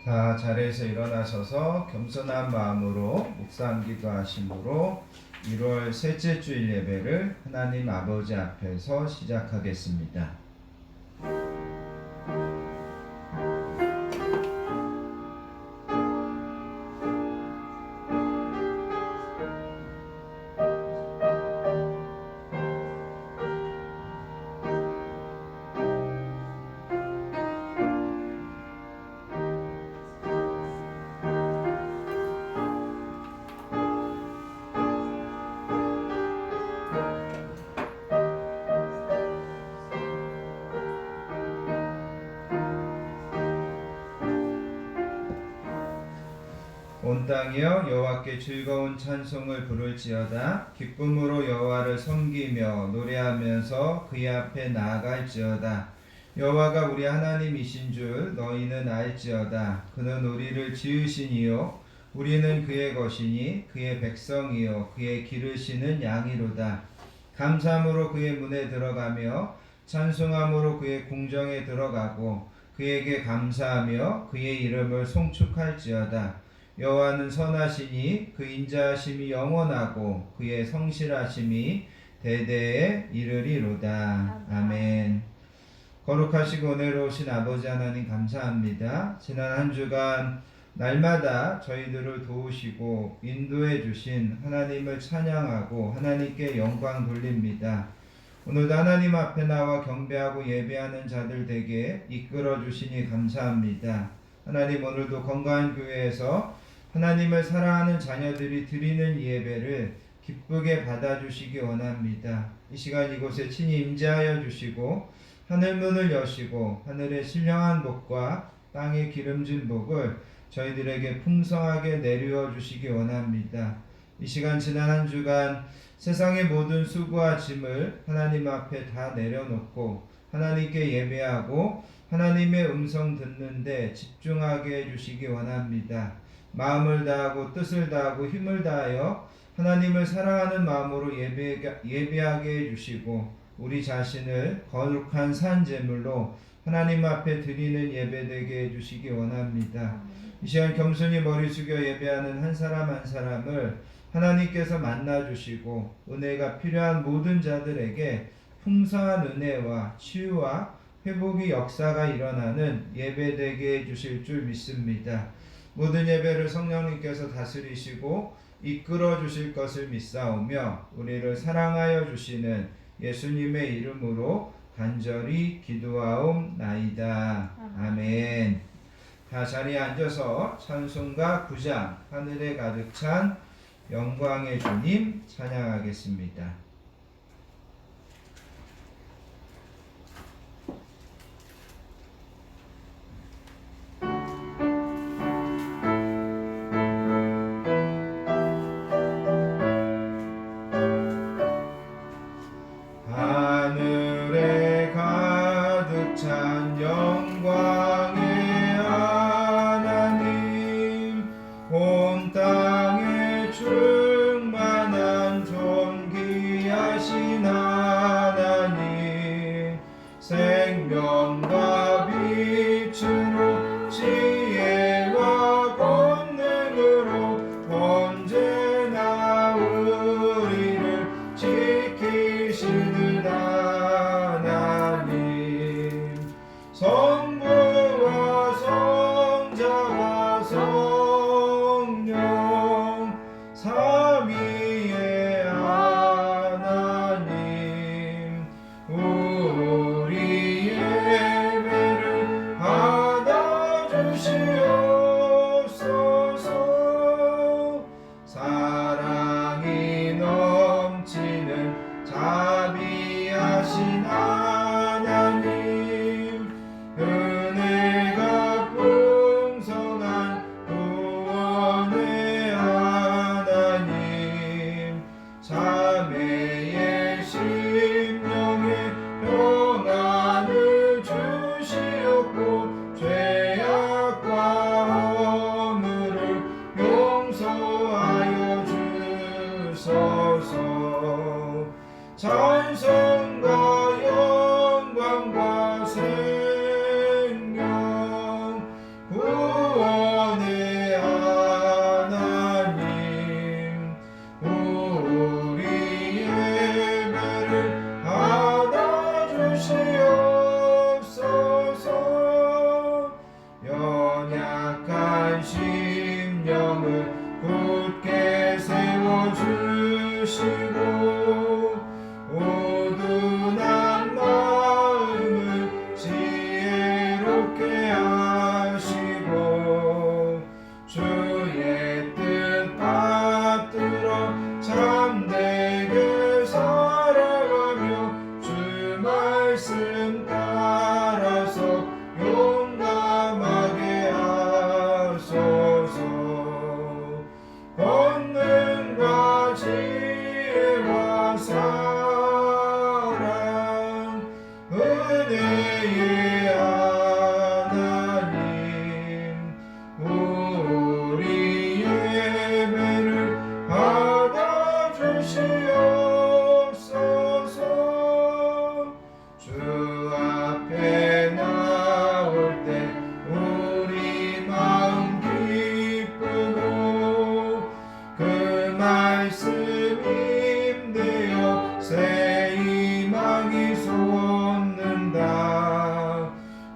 다 자리에서 일어나셔서 겸손한 마음으로 묵상 기도하심으로 1월 셋째 주일 예배를 하나님 아버지 앞에서 시작하겠습니다. 온 땅이여 여호와께 즐거운 찬송을 부를지어다. 기쁨으로 여호와를 섬기며 노래하면서 그의 앞에 나아갈지어다. 여호와가 우리 하나님이신 줄 너희는 알지어다. 그는 우리를 지으신 이요 우리는 그의 것이니 그의 백성이요 그의 기르시는 양이로다. 감사함으로 그의 문에 들어가며 찬송함으로 그의 궁정에 들어가고 그에게 감사하며 그의 이름을 송축할지어다. 여호와는 선하시니 그 인자하심이 영원하고 그의 성실하심이 대대에 이르리로다. 아멘. 거룩하시고 은혜로우신 아버지 하나님 감사합니다. 지난 한 주간 날마다 저희들을 도우시고 인도해 주신 하나님을 찬양하고 하나님께 영광 돌립니다. 오늘도 하나님 앞에 나와 경배하고 예배하는 자들 되게 이끌어 주시니 감사합니다. 하나님, 오늘도 건강한 교회에서 하나님을 사랑하는 자녀들이 드리는 예배를 기쁘게 받아주시기 원합니다. 이 시간 이곳에 친히 임재하여 주시고 하늘문을 여시고 하늘의 신령한 복과 땅의 기름진 복을 저희들에게 풍성하게 내려 주시기 원합니다. 이 시간 지난 한 주간 세상의 모든 수고와 짐을 하나님 앞에 다 내려놓고 하나님께 예배하고 하나님의 음성 듣는데 집중하게 해주시기 원합니다. 마음을 다하고 뜻을 다하고 힘을 다하여 하나님을 사랑하는 마음으로 예배하게 해주시고 우리 자신을 거룩한 산제물로 하나님 앞에 드리는 예배되게 해주시기 원합니다. 이 시간 겸손히 머리 숙여 예배하는 한 사람 한 사람을 하나님께서 만나주시고 은혜가 필요한 모든 자들에게 풍성한 은혜와 치유와 회복의 역사가 일어나는 예배되게 해주실 줄 믿습니다. 모든 예배를 성령님께서 다스리시고 이끌어 주실 것을 믿사오며 우리를 사랑하여 주시는 예수님의 이름으로 간절히 기도하옵나이다. 아멘. 다 자리에 앉아서 찬송가 9장 하늘에 가득 찬 영광의 주님 찬양하겠습니다. 하늘에 가득 찬 영광의 하나님, 온 땅에 충만한 존귀하신 하나님, 생명과 빛으로 지혜와 권능으로 언제나 우리를 지키시는 하나님, 성부와 성자와 성령 삼위의 하나님, 우리 예배를 받아주시옵소서. 사랑이 넘치는 자비하신 하나님, 은혜가 풍성한 구원의 하나님, 자매의 심령에 평안을 주시옵고 죄악과 허물을 용서하여 주소서. 찬송과 말씀 따라서 용감하게 하소서. 권능과 지혜와 사랑 은혜의 하나님 우리 예배를 받아주시옵소서. 주 앞에 나올 때 우리 마음 기쁘고 그 말씀 힘되어 새 희망이 솟는다.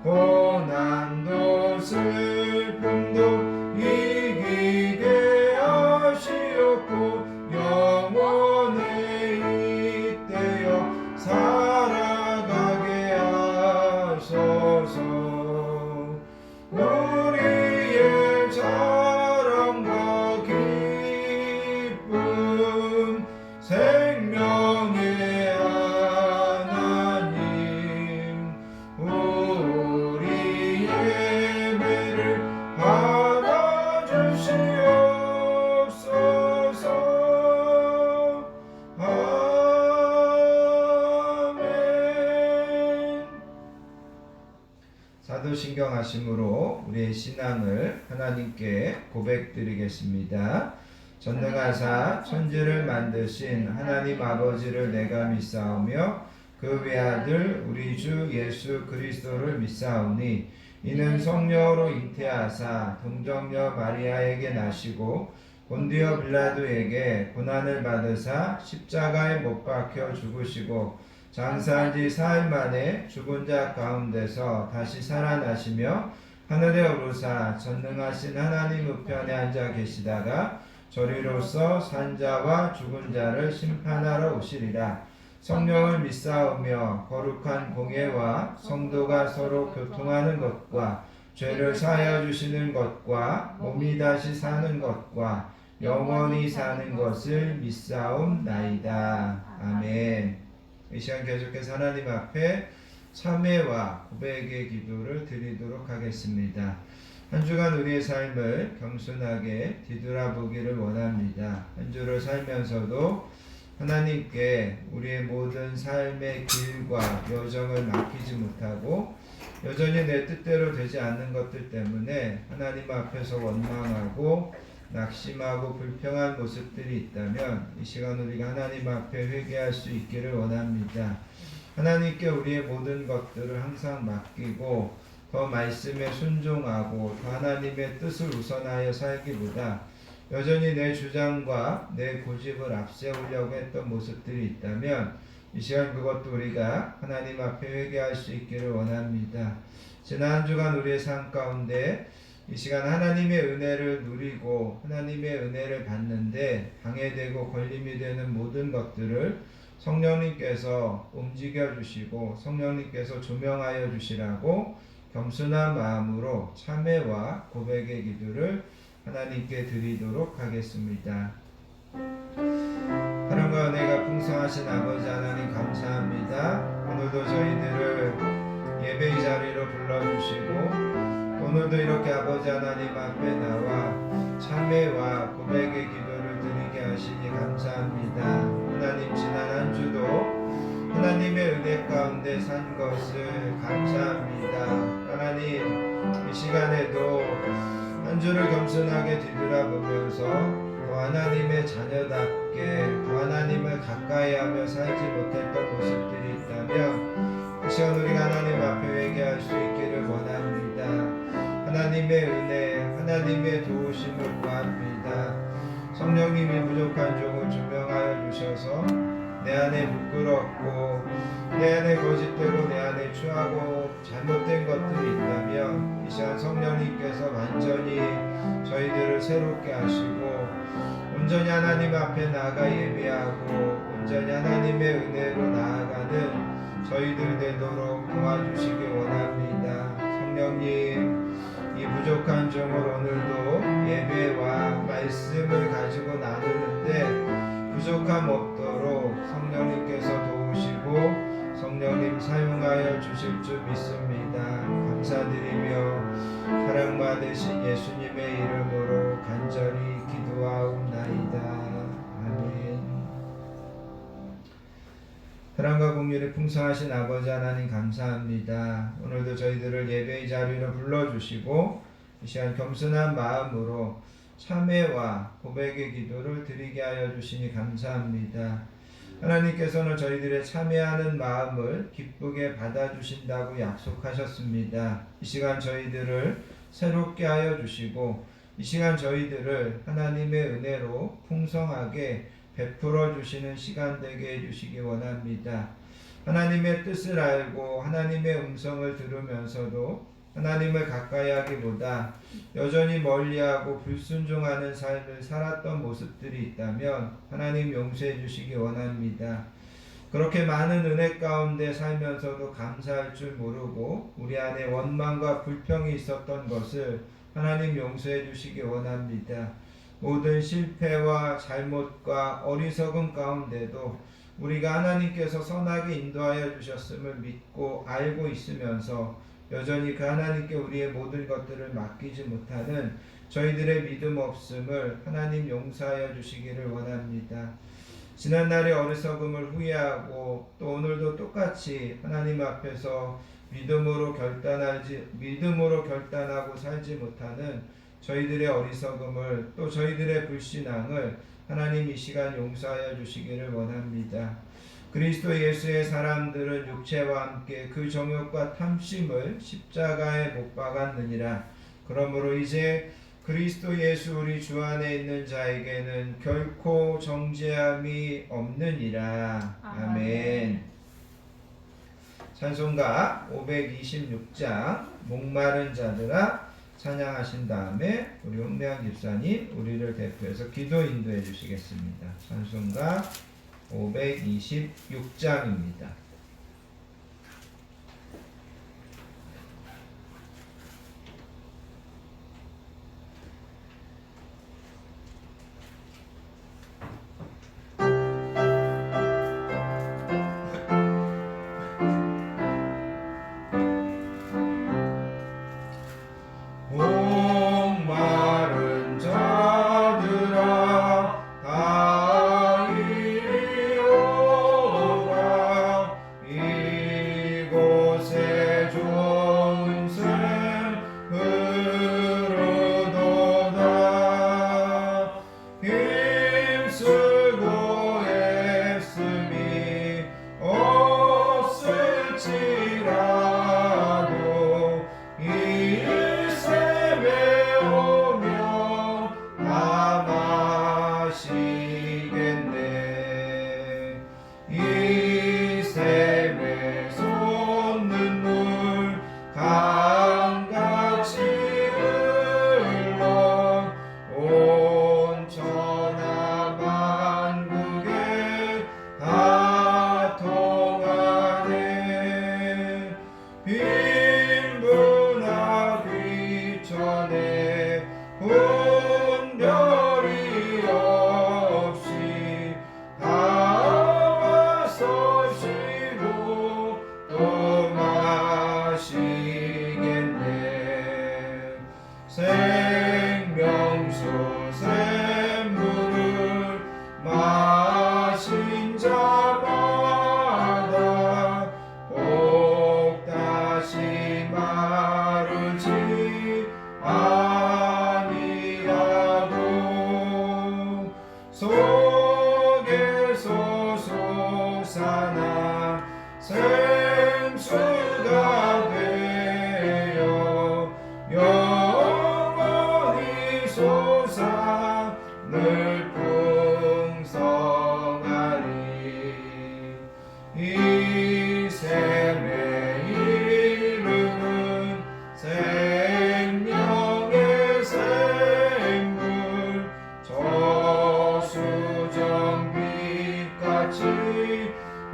고난도 슬픔도 이기게 하시옵고 영원에 잇대어 살아가게 하소서. 우리의 자랑과 기쁨 생명의 하나님 우리 예배를 받아주시옵소서. 아멘. 사도신경 하심으로 우리의 신앙을 하나님께 고백드리겠습니다. 전능하사 천지를 만드신 하나님 아버지를 내가 믿사오며 그 외아들 우리 주 예수 그리스도를 믿사오니 이는 성령으로 잉태하사 동정녀 마리아에게 나시고 본디오 빌라도에게 고난을 받으사 십자가에 못 박혀 죽으시고 장사한 지 사흘 만에 죽은 자 가운데서 다시 살아나시며 하늘에 오르사 전능하신 하나님 우편에 앉아 계시다가 저리로서 산자와 죽은 자를 심판하러 오시리라. 성령을 믿사오며 거룩한 공예와 성도가 서로 교통하는 것과 죄를 사하여 주시는 것과 몸이 다시 사는 것과 영원히 사는 것을 믿사옵나이다. 아멘. 이 시간 계속해서 하나님 앞에 참회와 고백의 기도를 드리도록 하겠습니다. 한 주간 우리의 삶을 겸손하게 뒤돌아보기를 원합니다. 한 주를 살면서도 하나님께 우리의 모든 삶의 길과 여정을 맡기지 못하고 여전히 내 뜻대로 되지 않는 것들 때문에 하나님 앞에서 원망하고 낙심하고 불평한 모습들이 있다면 이 시간 우리가 하나님 앞에 회개할 수 있기를 원합니다. 하나님께 우리의 모든 것들을 항상 맡기고 더 말씀에 순종하고 더 하나님의 뜻을 우선하여 살기보다 여전히 내 주장과 내 고집을 앞세우려고 했던 모습들이 있다면 이 시간 그것도 우리가 하나님 앞에 회개할 수 있기를 원합니다. 지난 한 주간 우리의 삶 가운데 이 시간 하나님의 은혜를 누리고 하나님의 은혜를 받는데 방해되고 걸림이 되는 모든 것들을 성령님께서 움직여 주시고 성령님께서 조명하여 주시라고 겸손한 마음으로 참회와 고백의 기도를 하나님께 드리도록 하겠습니다. 사랑과 은혜가 풍성하신 아버지 하나님 감사합니다. 오늘도 저희들을 예배의 자리로 불러주시고 오늘도 이렇게 아버지 하나님 앞에 나와 참회와 고백의 기도를 드리게 하시니 감사합니다. 하나님 지난 한 주도 하나님의 은혜 가운데 산 것을 감사합니다. 하나님 이 시간에도 한 주를 겸손하게 뒤돌아보면서 더 하나님의 자녀답게 더 하나님을 가까이하며 살지 못했던 모습들이 있다면 이 시간 우리가 하나님 앞에 회개할 수 있기를 원합니다. 하나님의 은혜 하나님의 도우심을 구합니다. 성령님이 부족한 종을 조명하여 주셔서 내 안에 부끄럽고 내 안에 거짓되고 내 안에 추하고 잘못된 것들이 있다면 이 시간 성령님께서 완전히 저희들을 새롭게 하시고 온전히 하나님 앞에 나아가 예배하고 온전히 하나님의 은혜로 나아가는 저희들 되도록 도와주시기 원합니다. 성령님 이 부족한 종을 오늘도 예배와 말씀을 가지고 나누는데 부족함 없도록 성령님께서 도우시고 성령 성령님 사용하여 주실 줄 믿습니다. 감사드리며 사랑받으신 예수님의 이름으로 간절히 기도하옵나이다. 아멘. 사랑과 긍휼이 풍성하신 아버지 하나님 감사합니다. 오늘도 저희들을 예배의 자리로 불러주시고 이 시간 겸손한 마음으로 참회와 고백의 기도를 드리게 하여 주시니 감사합니다. 하나님께서는 저희들의 참회하는 마음을 기쁘게 받아주신다고 약속하셨습니다. 이 시간 저희들을 새롭게 하여 주시고 이 시간 저희들을 하나님의 은혜로 풍성하게 베풀어 주시는 시간 되게 해주시기 원합니다. 하나님의 뜻을 알고 하나님의 음성을 들으면서도 하나님을 가까이 하기보다 여전히 멀리하고 불순종하는 삶을 살았던 모습들이 있다면 하나님 용서해 주시기 원합니다. 그렇게 많은 은혜 가운데 살면서도 감사할 줄 모르고 우리 안에 원망과 불평이 있었던 것을 하나님 용서해 주시기 원합니다. 모든 실패와 잘못과 어리석음 가운데도 우리가 하나님께서 선하게 인도하여 주셨음을 믿고 알고 있으면서 여전히 그 하나님께 우리의 모든 것들을 맡기지 못하는 저희들의 믿음 없음을 하나님 용서하여 주시기를 원합니다. 지난날의 어리석음을 후회하고 또 오늘도 똑같이 하나님 앞에서 믿음으로 결단하고 살지 못하는 저희들의 어리석음을 또 저희들의 불신앙을 하나님 이 시간 용서하여 주시기를 원합니다. 그리스도 예수의 사람들은 육체와 함께 그 정욕과 탐심을 십자가에 못 박았느니라. 그러므로 이제 그리스도 예수 우리 주 안에 있는 자에게는 결코 정죄함이 없느니라. 아멘. 찬송가 526장 목마른 자들아 찬양하신 다음에 우리 홍대한 집사님 우리를 대표해서 기도 인도해 주시겠습니다. 찬송가 526장입니다.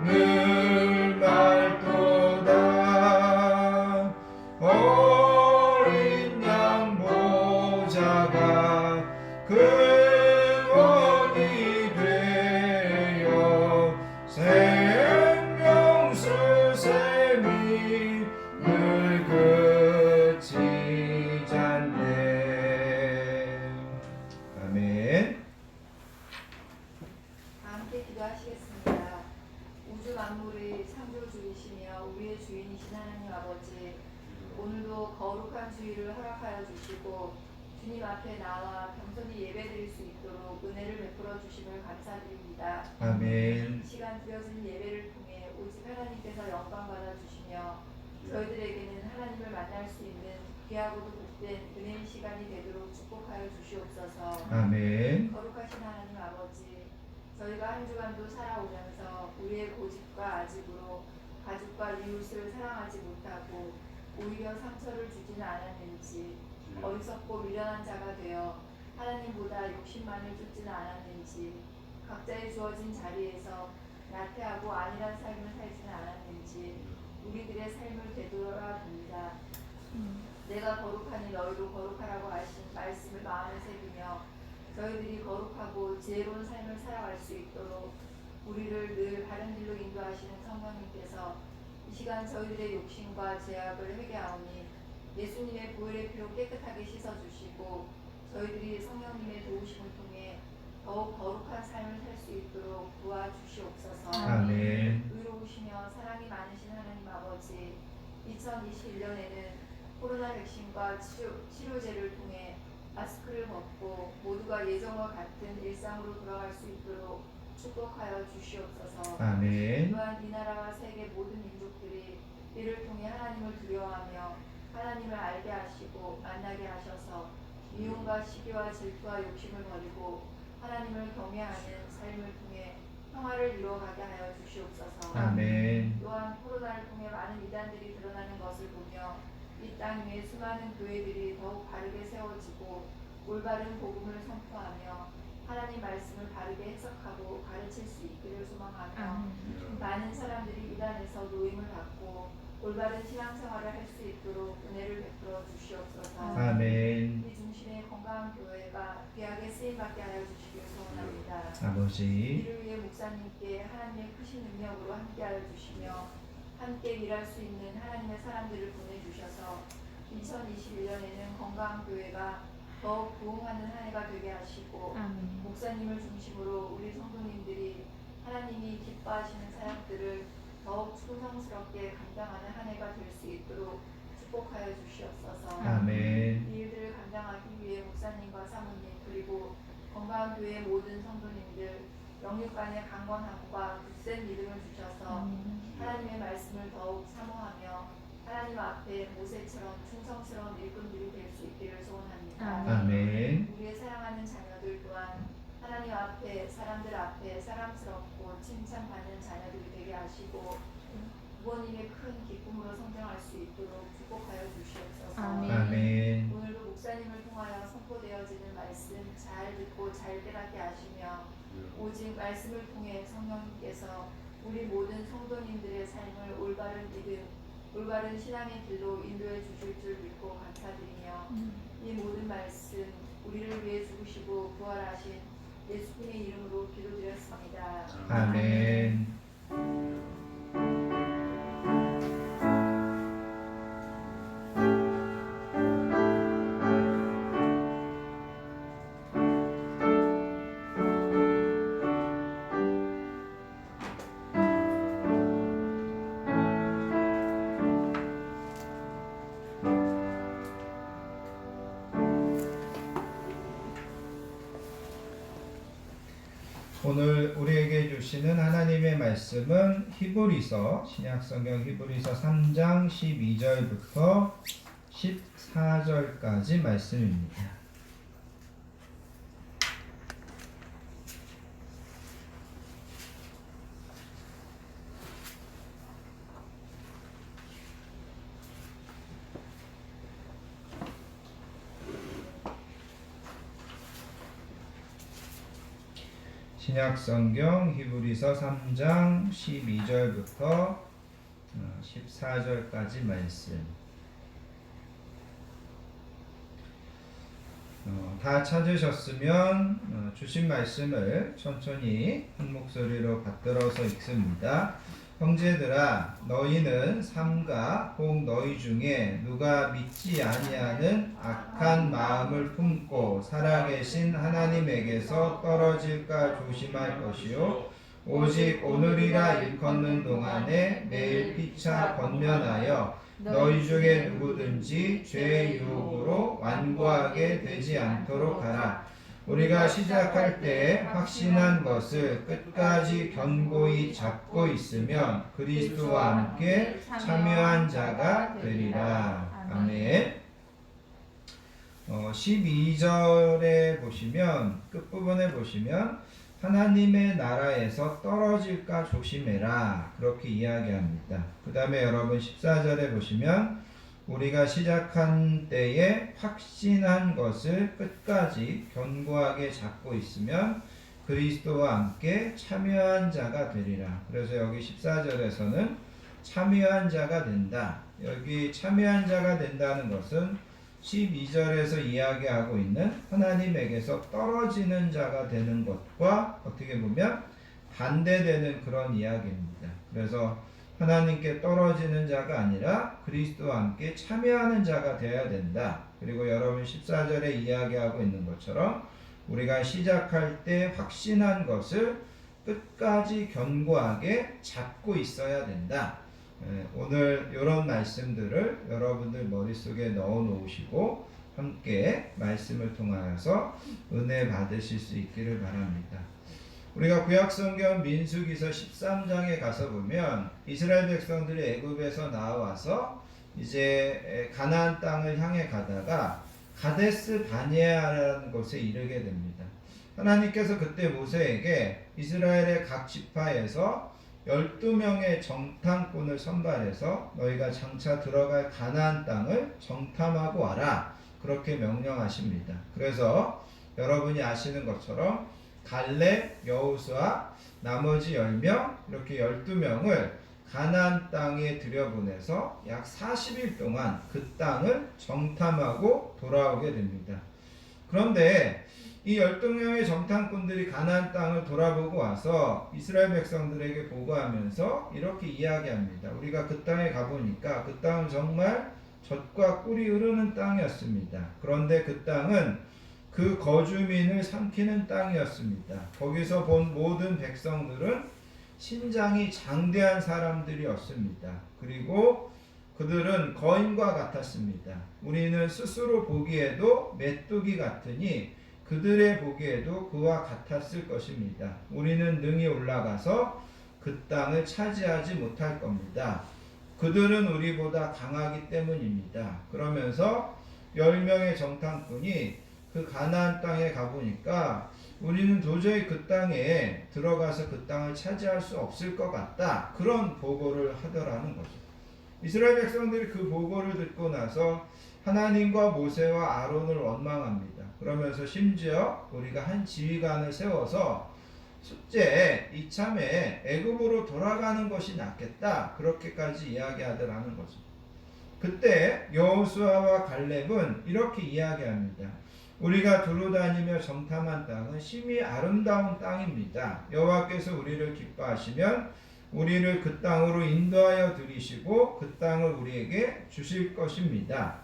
늘 맑도다 삶이 늘 그치지 않네. 아멘. 함께 기도하시겠습니다. 우주 만물의 창조주이시며 우리의 주인이신 하나님 아버지, 오늘도 거룩한 주일을 허락하여 주시고 주님 앞에 나와 겸손히 예배드릴 수 있도록 은혜를 베풀어 주심을 감사드립니다. 아멘. 이 시간 드려진 예배를 통해 오직 하나님께서 영광 받아 주시며 저희들에게는 하나님을 만날 수 있는 귀하고도 복된 은혜의 시간이 되도록 축복하여 주시옵소서. 아멘. 거룩하신 하나님 아버지, 저희가 한 주간도 살아오면서 우리의 고집과 아집으로 가족과 이웃을 사랑하지 못하고 오히려 상처를 주지는 않았는지, 어리석고 미련한 자가 되어 하나님보다 욕심만을 쫓지는 않았는지, 각자의 주어진 자리에서 나태하고 안일한 삶을 살지는 않았는지 우리들의 삶을 되돌아봅니다. 내가 거룩하니 너희도 거룩하라고 하신 말씀을 마음에 새기며 저희들이 거룩하고 지혜로운 삶을 살아갈 수 있도록 우리를 늘 바른 길로 인도하시는 성령님께서 이 시간 저희들의 욕심과 죄악을 회개하오니 예수님의 보혈의 피로 깨끗하게 씻어주시고 저희들이 성령님의 도우심을 통해 더욱 거룩한 삶을 살 수 있도록 도와주시옵소서. 아멘. 의로우시며 사랑이 많으신 하나님 아버지, 2021년에는 코로나 백신과 치료제를 통해 마스크를 벗고 모두가 예전과 같은 일상으로 돌아갈 수 있도록 축복하여 주시옵소서. 아멘. 또한 이 나라와 세계 모든 민족들이 이를 통해 하나님을 두려워하며 하나님을 알게 하시고 만나게 하셔서 미움과 시기와 질투와 욕심을 버리고 하나님을 경외하는 삶을 통해 평화를 이루어가게 하여 주시옵소서. 아멘. 또한 코로나를 통해 많은 이단들이 드러나는 것을 보며 이 땅 위에 수많은 교회들이 더욱 바르게 세워지고 올바른 복음을 선포하며 하나님 말씀을 바르게 해석하고 가르칠 수 있기를 소망하며 많은 사람들이 이단에서 노임을 받고 올바른 신앙생활을 할 수 있도록 은혜를 베풀어 주시옵소서. 아멘. 우리 중심의 건강한 교회가 귀하게 쓰임받게 하여 주시길 소원합니다. 아버지, 이를 위해 목사님께 하나님의 크신 능력으로 함께하여 주시며 함께 일할 수 있는 하나님의 사람들을 보내주셔서 2021년에는 건강한 교회가 더욱 부흥하는 한 해가 되게 하시고 목사님을 중심으로 우리 성도님들이 하나님이 기뻐하시는 사역들을 더욱 충성스럽게 감당하는 한 해가 될 수 있도록 축복하여 주시옵소서. 아멘. 이 일들을 감당하기 위해 목사님과 사모님 그리고 건강한 교회의 모든 성도님들 영육 간의 강건함과 굳센 믿음을 주셔서 하나님의 말씀을 더욱 사모하며 하나님 앞에 모세처럼 충성스러운 일꾼들이 될 수 있기를 소원합니다. 아멘. 우리의 사랑하는 자녀들 또한 하나님 앞에 사람들 앞에 사랑스럽고 칭찬받는 자녀들이 되게 하시고 부모님의 큰 기쁨으로 성장할 수 있도록 축복하여 주시옵소서. 아멘. 오늘도 목사님을 통하여 선포되어지는 말씀 잘 듣고 잘 깨닫게 하시며 오직 말씀을 통해 성령님께서 우리 모든 성도님들의 삶을 올바른 믿음, 올바른 신앙의 길로 인도해 주실 줄 믿고 감사드리며 이 모든 말씀 우리를 위해 죽으시고 부활하신 예수님의 이름으로 기도드렸습니다. 아멘. 오늘 우리에게 주시는 하나님의 말씀은 히브리서 신약성경 히브리서 3장 12절부터 14절까지 말씀입니다. 신약성경 히브리서 3장 12절부터 14절까지 말씀. 다 찾으셨으면 주신 말씀을 천천히 한 목소리로 받들어서 읽습니다. 형제들아 너희는 삼가 혹 너희 중에 누가 믿지 아니하는 악한 마음을 품고 살아계신 하나님에게서 떨어질까 조심할 것이요 오직 오늘이라 일컫는 동안에 매일 피차 권면하여 너희 중에 누구든지 죄의 유혹으로 완고하게 되지 않도록 하라. 우리가 시작할 때 확신한 것을 끝까지 견고히 잡고 있으면 그리스도와 함께 참여한 자가 되리라. 아멘. 12절에 보시면 끝부분에 보시면 하나님의 나라에서 떨어질까 조심해라 그렇게 이야기합니다. 그 다음에 여러분 14절에 보시면 우리가 시작한 때에 확신한 것을 끝까지 견고하게 잡고 있으면 그리스도와 함께 참여한 자가 되리라. 그래서 여기 14절에서는 참여한 자가 된다. 여기 참여한 자가 된다는 것은 12절에서 이야기하고 있는 하나님에게서 떨어지는 자가 되는 것과 어떻게 보면 반대되는 그런 이야기입니다. 그래서 하나님께 떨어지는 자가 아니라 그리스도와 함께 참여하는 자가 되어야 된다. 그리고 여러분 14절에 이야기하고 있는 것처럼 우리가 시작할 때 확신한 것을 끝까지 견고하게 잡고 있어야 된다. 오늘 이런 말씀들을 여러분들 머릿속에 넣어 놓으시고 함께 말씀을 통하여서 은혜 받으실 수 있기를 바랍니다. 우리가 구약성경 민수기서 13장에 가서 보면 이스라엘 백성들이 애굽에서 나와서 이제 가나안 땅을 향해 가다가 가데스 바네아라는 곳에 이르게 됩니다. 하나님께서 그때 모세에게 이스라엘의 각 지파에서 12명의 정탐꾼을 선발해서 너희가 장차 들어갈 가나안 땅을 정탐하고 와라 그렇게 명령하십니다. 그래서 여러분이 아시는 것처럼 갈렙, 여호수아, 나머지 10명 이렇게 12명을 가나안 땅에 들여보내서 약 40일 동안 그 땅을 정탐하고 돌아오게 됩니다. 그런데 이 12명의 정탐꾼들이 가나안 땅을 돌아보고 와서 이스라엘 백성들에게 보고하면서 이렇게 이야기합니다. 우리가 그 땅에 가보니까 그 땅은 정말 젖과 꿀이 흐르는 땅이었습니다. 그런데 그 땅은 그 거주민을 삼키는 땅이었습니다. 거기서 본 모든 백성들은 신장이 장대한 사람들이었습니다. 그리고 그들은 거인과 같았습니다. 우리는 스스로 보기에도 메뚜기 같으니 그들의 보기에도 그와 같았을 것입니다. 우리는 능히 올라가서 그 땅을 차지하지 못할 겁니다. 그들은 우리보다 강하기 때문입니다. 그러면서 10명의 정탐꾼이 그 가나안 땅에 가보니까 우리는 도저히 그 땅에 들어가서 그 땅을 차지할 수 없을 것 같다. 그런 보고를 하더라는 거죠. 이스라엘 백성들이 그 보고를 듣고 나서 하나님과 모세와 아론을 원망합니다. 그러면서 심지어 우리가 한 지휘관을 세워서 숙제 이참에 애굽으로 돌아가는 것이 낫겠다. 그렇게까지 이야기하더라는 거죠. 그때 여호수아와 갈렙은 이렇게 이야기합니다. 우리가 두루다니며 정탐한 땅은 심히 아름다운 땅입니다. 여호와께서 우리를 기뻐하시면 우리를 그 땅으로 인도하여 들이시고 그 땅을 우리에게 주실 것입니다.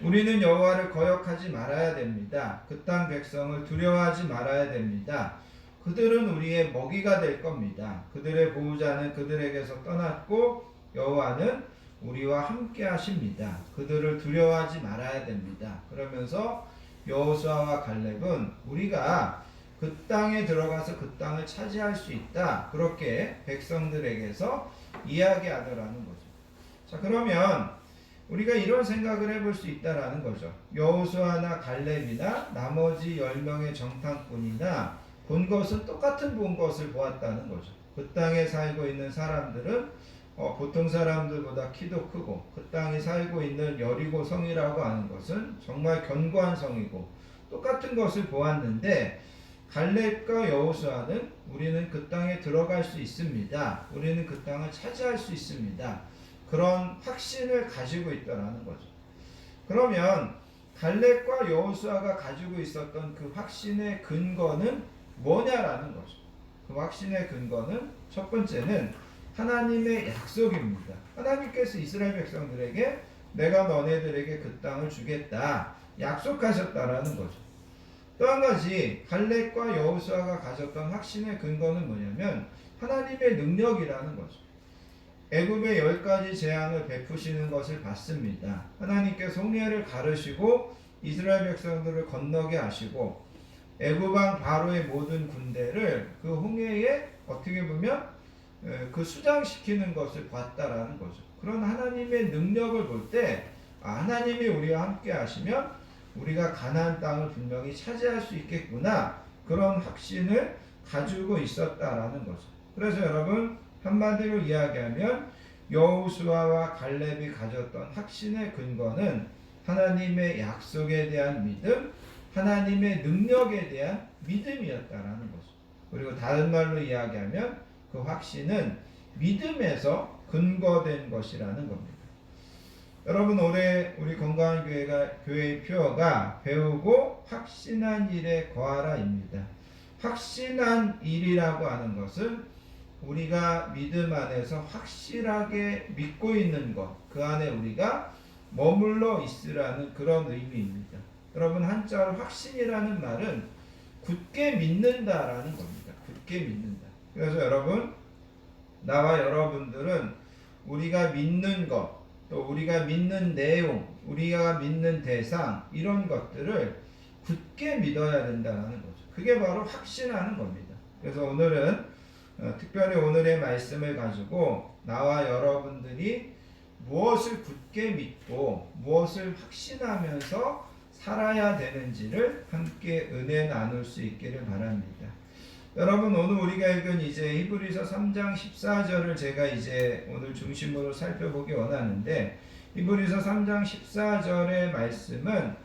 우리는 여호와를 거역하지 말아야 됩니다. 그 땅 백성을 두려워하지 말아야 됩니다. 그들은 우리의 먹이가 될 겁니다. 그들의 보호자는 그들에게서 떠났고 여호와는 우리와 함께 하십니다. 그들을 두려워하지 말아야 됩니다. 그러면서 여호수아와 갈렙은 우리가 그 땅에 들어가서 그 땅을 차지할 수 있다. 그렇게 백성들에게서 이야기하더라는 거죠. 자, 그러면 우리가 이런 생각을 해볼 수 있다라는 거죠. 여호수아나 갈렙이나 나머지 10명의 정탐꾼이나 본 것은 똑같은 본 것을 보았다는 거죠. 그 땅에 살고 있는 사람들은 보통 사람들보다 키도 크고 그 땅에 살고 있는 여리고 성이라고 하는 것은 정말 견고한 성이고 똑같은 것을 보았는데 갈렙과 여호수아는 우리는 그 땅에 들어갈 수 있습니다. 우리는 그 땅을 차지할 수 있습니다. 그런 확신을 가지고 있더라는 거죠. 그러면 갈렙과 여호수아가 가지고 있었던 그 확신의 근거는 뭐냐라는 거죠. 그 확신의 근거는 첫 번째는 하나님의 약속입니다. 하나님께서 이스라엘 백성들에게 내가 너네들에게 그 땅을 주겠다 약속하셨다라는 거죠. 또 한 가지 갈렙과 여호수아가 가졌던 확신의 근거는 뭐냐면 하나님의 능력이라는 거죠. 애굽의 10가지 재앙을 베푸시는 것을 봤습니다. 하나님께서 홍해를 가르시고 이스라엘 백성들을 건너게 하시고 애굽 왕 바로의 모든 군대를 그 홍해에 어떻게 보면 그 수장시키는 것을 봤다라는 거죠. 그런 하나님의 능력을 볼 때 하나님이 우리와 함께 하시면 우리가 가나안 땅을 분명히 차지할 수 있겠구나, 그런 확신을 가지고 있었다라는 거죠. 그래서 여러분 한마디로 이야기하면 여호수아와 갈렙이 가졌던 확신의 근거는 하나님의 약속에 대한 믿음, 하나님의 능력에 대한 믿음이었다라는 거죠. 그리고 다른 말로 이야기하면 그 확신은 믿음에서 근거된 것이라는 겁니다. 여러분 올해 우리 건강한 교회의 표어가 배우고 확신한 일에 거하라입니다. 확신한 일이라고 하는 것은 우리가 믿음 안에서 확실하게 믿고 있는 것, 그 안에 우리가 머물러 있으라는 그런 의미입니다. 여러분 한자로 확신이라는 말은 굳게 믿는다라는 겁니다. 굳게 믿는다. 그래서 여러분, 나와 여러분들은 우리가 믿는 것, 또 우리가 믿는 내용, 우리가 믿는 대상, 이런 것들을 굳게 믿어야 된다는 거죠. 그게 바로 확신하는 겁니다. 그래서 오늘은 특별히 오늘의 말씀을 가지고 나와 여러분들이 무엇을 굳게 믿고 무엇을 확신하면서 살아야 되는지를 함께 은혜 나눌 수 있기를 바랍니다. 여러분 오늘 우리가 읽은 이제 히브리서 3장 14절을 제가 이제 오늘 중심으로 살펴보기 원하는데, 히브리서 3장 14절의 말씀은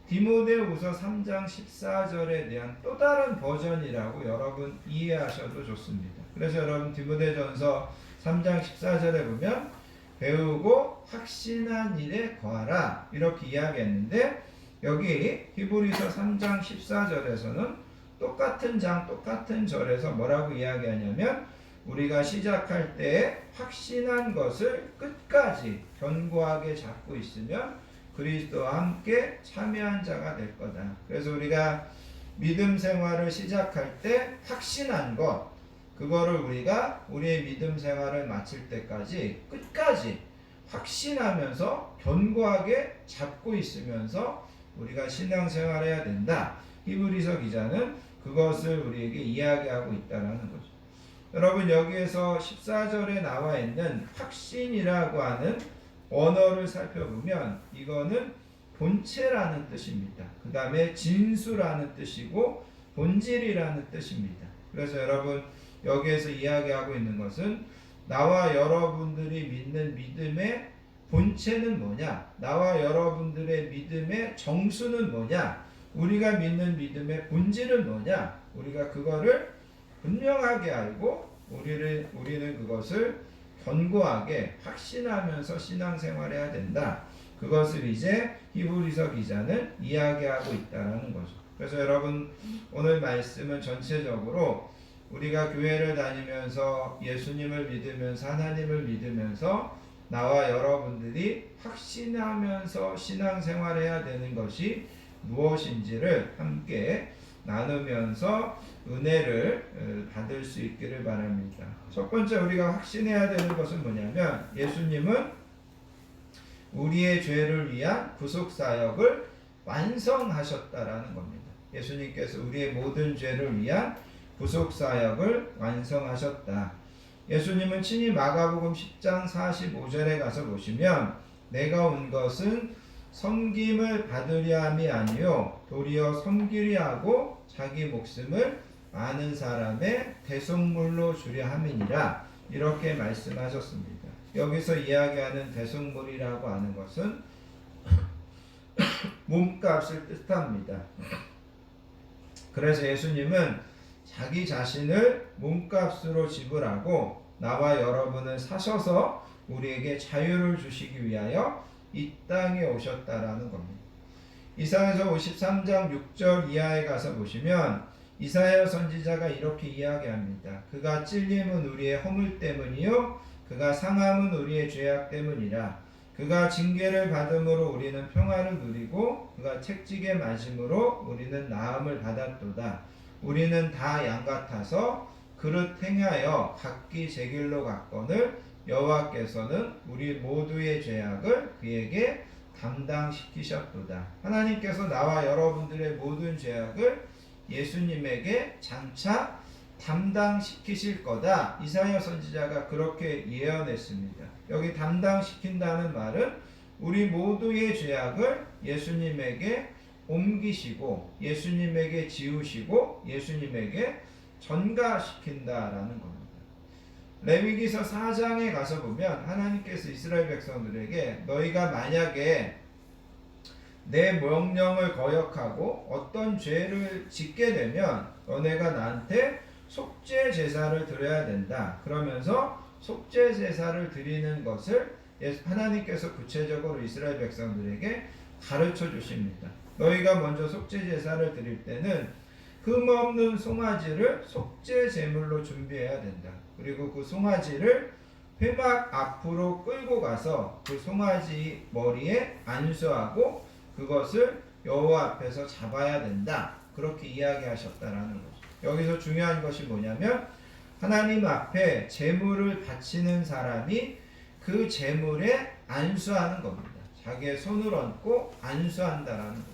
디모데후서 3장 14절에 대한 또 다른 버전이라고 여러분 이해하셔도 좋습니다. 그래서 여러분 디모데전서 3장 14절에 보면 배우고 확신한 일에 거하라 이렇게 이야기했는데, 여기 히브리서 3장 14절에서는 똑같은 장 똑같은 절에서 뭐라고 이야기하냐면 우리가 시작할 때 확신한 것을 끝까지 견고하게 잡고 있으면 그리스도와 함께 참여한 자가 될 거다. 그래서 우리가 믿음 생활을 시작할 때 확신한 것, 그거를 우리가 우리의 믿음 생활을 마칠 때까지 끝까지 확신하면서 견고하게 잡고 있으면서 우리가 신앙생활해야 된다. 히브리서 기자는 그것을 우리에게 이야기하고 있다는 거죠. 여러분 여기에서 14절에 나와 있는 확신이라고 하는 언어를 살펴보면 이거는 본체라는 뜻입니다. 그 다음에 진수라는 뜻이고 본질이라는 뜻입니다. 그래서 여러분 여기에서 이야기하고 있는 것은 나와 여러분들이 믿는 믿음의 본체는 뭐냐, 나와 여러분들의 믿음의 정수는 뭐냐, 우리가 믿는 믿음의 본질은 뭐냐, 우리가 그거를 분명하게 알고 우리는 그것을 견고하게 확신하면서 신앙생활해야 된다. 그것을 이제 히브리서 기자는 이야기하고 있다는 거죠. 그래서 여러분 오늘 말씀은 전체적으로 우리가 교회를 다니면서 예수님을 믿으면서 하나님을 믿으면서 나와 여러분들이 확신하면서 신앙생활해야 되는 것이 무엇인지를 함께 나누면서 은혜를 받을 수 있기를 바랍니다. 첫 번째 우리가 확신해야 되는 것은 뭐냐면 예수님은 우리의 죄를 위한 구속사역을 완성하셨다라는 겁니다. 예수님께서 우리의 모든 죄를 위한 구속사역을 완성하셨다. 예수님은 친히 마가복음 10장 45절에 가서 보시면 내가 온 것은 섬김을 받으려 함이 아니요 도리어 섬기려 하고 자기 목숨을 많은 사람의 대속물로 주려 함이니라 이렇게 말씀하셨습니다. 여기서 이야기하는 대속물이라고 하는 것은 몸값을 뜻합니다. 그래서 예수님은 자기 자신을 몸값으로 지불하고 나와 여러분을 사셔서 우리에게 자유를 주시기 위하여 이 땅에 오셨다라는 겁니다. 이사야서 53장 6절 이하에 가서 보시면 이사야 선지자가 이렇게 이야기합니다. 그가 찔림은 우리의 허물 때문이요 그가 상함은 우리의 죄악 때문이라. 그가 징계를 받음으로 우리는 평화를 누리고 그가 책지게 맞음으로 우리는 나음을 받았도다. 우리는 다 양 같아서 그릇 행하여 각기 제 길로 갔거늘 여호와께서는 우리 모두의 죄악을 그에게 담당시키셨도다. 하나님께서 나와 여러분들의 모든 죄악을 예수님에게 장차 담당시키실 거다. 이사야 선지자가 그렇게 예언했습니다. 여기 담당시킨다는 말은 우리 모두의 죄악을 예수님에게 옮기시고 예수님에게 지우시고 예수님에게 전가시킨다라는 겁니다. 레위기서 4장에 가서 보면 하나님께서 이스라엘 백성들에게 너희가 만약에 내 명령을 거역하고 어떤 죄를 짓게 되면 너네가 나한테 속죄 제사를 드려야 된다. 그러면서 속죄 제사를 드리는 것을 하나님께서 구체적으로 이스라엘 백성들에게 가르쳐 주십니다. 너희가 먼저 속죄 제사를 드릴 때는 흠없는 송아지를 속죄 제물로 준비해야 된다. 그리고 그 송아지를 회막 앞으로 끌고 가서 그 송아지 머리에 안수하고 그것을 여호와 앞에서 잡아야 된다. 그렇게 이야기하셨다라는 거죠. 여기서 중요한 것이 뭐냐면 하나님 앞에 제물을 바치는 사람이 그 제물에 안수하는 겁니다. 자기의 손을 얹고 안수한다라는 거죠.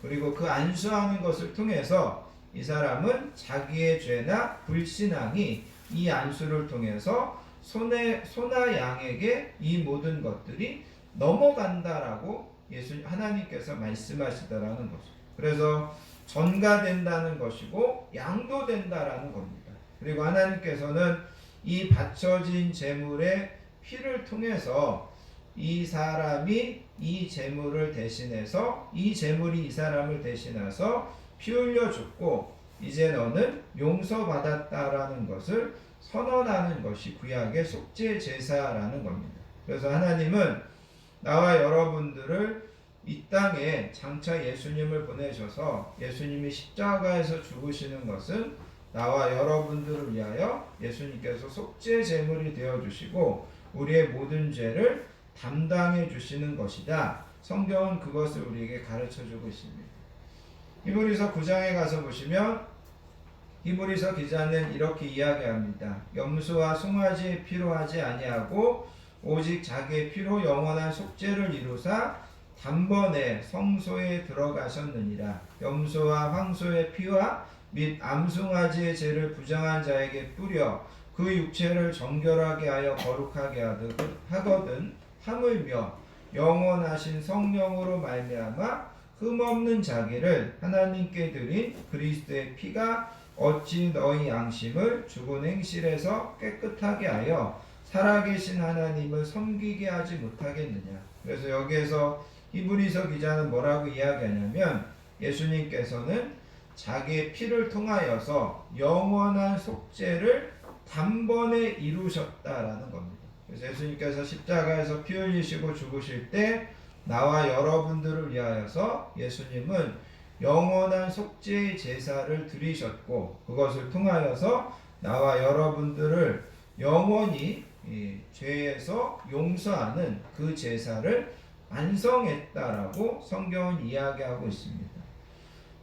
그리고 그 안수하는 것을 통해서 이 사람은 자기의 죄나 불신앙이 이 안수를 통해서 소나 양에게 이 모든 것들이 넘어간다라고 하나님께서 말씀하시더라는 거죠. 그래서 전가된다는 것이고 양도된다라는 겁니다. 그리고 하나님께서는 이 바쳐진 제물의 피를 통해서 이 사람이 이 제물을 대신해서 이 제물이 이 사람을 대신해서 피 흘려 죽고 이제 너는 용서받았다라는 것을 선언하는 것이 구약의 속죄 제사라는 겁니다. 그래서 하나님은 나와 여러분들을 이 땅에 장차 예수님을 보내셔서 예수님이 십자가에서 죽으시는 것은 나와 여러분들을 위하여 예수님께서 속죄 제물이 되어 주시고 우리의 모든 죄를 담당해 주시는 것이다. 성경은 그것을 우리에게 가르쳐 주고 있습니다. 히브리서 9장에 가서 보시면 히브리서 기자는 이렇게 이야기합니다. 염소와 송아지의 피로 하지 아니하고 오직 자기의 피로 영원한 속죄를 이루사 단번에 성소에 들어가셨느니라. 염소와 황소의 피와 및 암송아지의 죄를 부정한 자에게 뿌려 그 육체를 정결하게 하여 거룩하게 하거든 하물며 영원하신 성령으로 말미암아 흠없는 자기를 하나님께 드린 그리스도의 피가 어찌 너희 양심을 죽은 행실에서 깨끗하게 하여 살아계신 하나님을 섬기게 하지 못하겠느냐. 그래서 여기에서 히브리서 기자는 뭐라고 이야기하냐면 예수님께서는 자기의 피를 통하여서 영원한 속죄를 단번에 이루셨다라는 겁니다. 그래서 예수님께서 십자가에서 피 흘리시고 죽으실 때 나와 여러분들을 위하여서 예수님은 영원한 속죄의 제사를 드리셨고 그것을 통하여서 나와 여러분들을 영원히 죄에서 용서하는 그 제사를 완성했다라고 성경은 이야기하고 있습니다.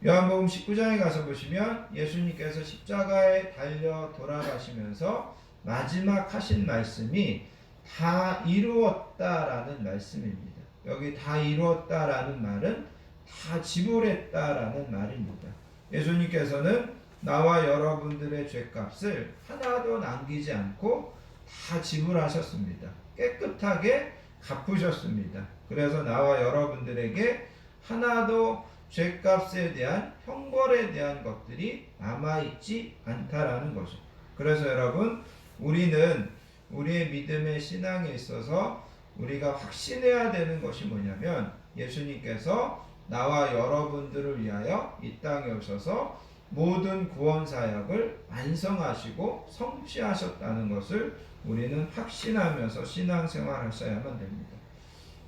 요한복음 19장에 가서 보시면 예수님께서 십자가에 달려 돌아가시면서 마지막 하신 말씀이 다 이루었다라는 말씀입니다. 여기 다 이루었다라는 말은 다 지불했다라는 말입니다. 예수님께서는 나와 여러분들의 죄값을 하나도 남기지 않고 다 지불하셨습니다. 깨끗하게 갚으셨습니다. 그래서 나와 여러분들에게 하나도 죄값에 대한 형벌에 대한 것들이 남아있지 않다라는 거죠. 그래서 여러분 우리는 우리의 믿음의 신앙에 있어서 우리가 확신해야 되는 것이 뭐냐면 예수님께서 나와 여러분들을 위하여 이 땅에 오셔서 모든 구원 사역을 완성하시고 성취하셨다는 것을 우리는 확신하면서 신앙생활 하셔야만 됩니다.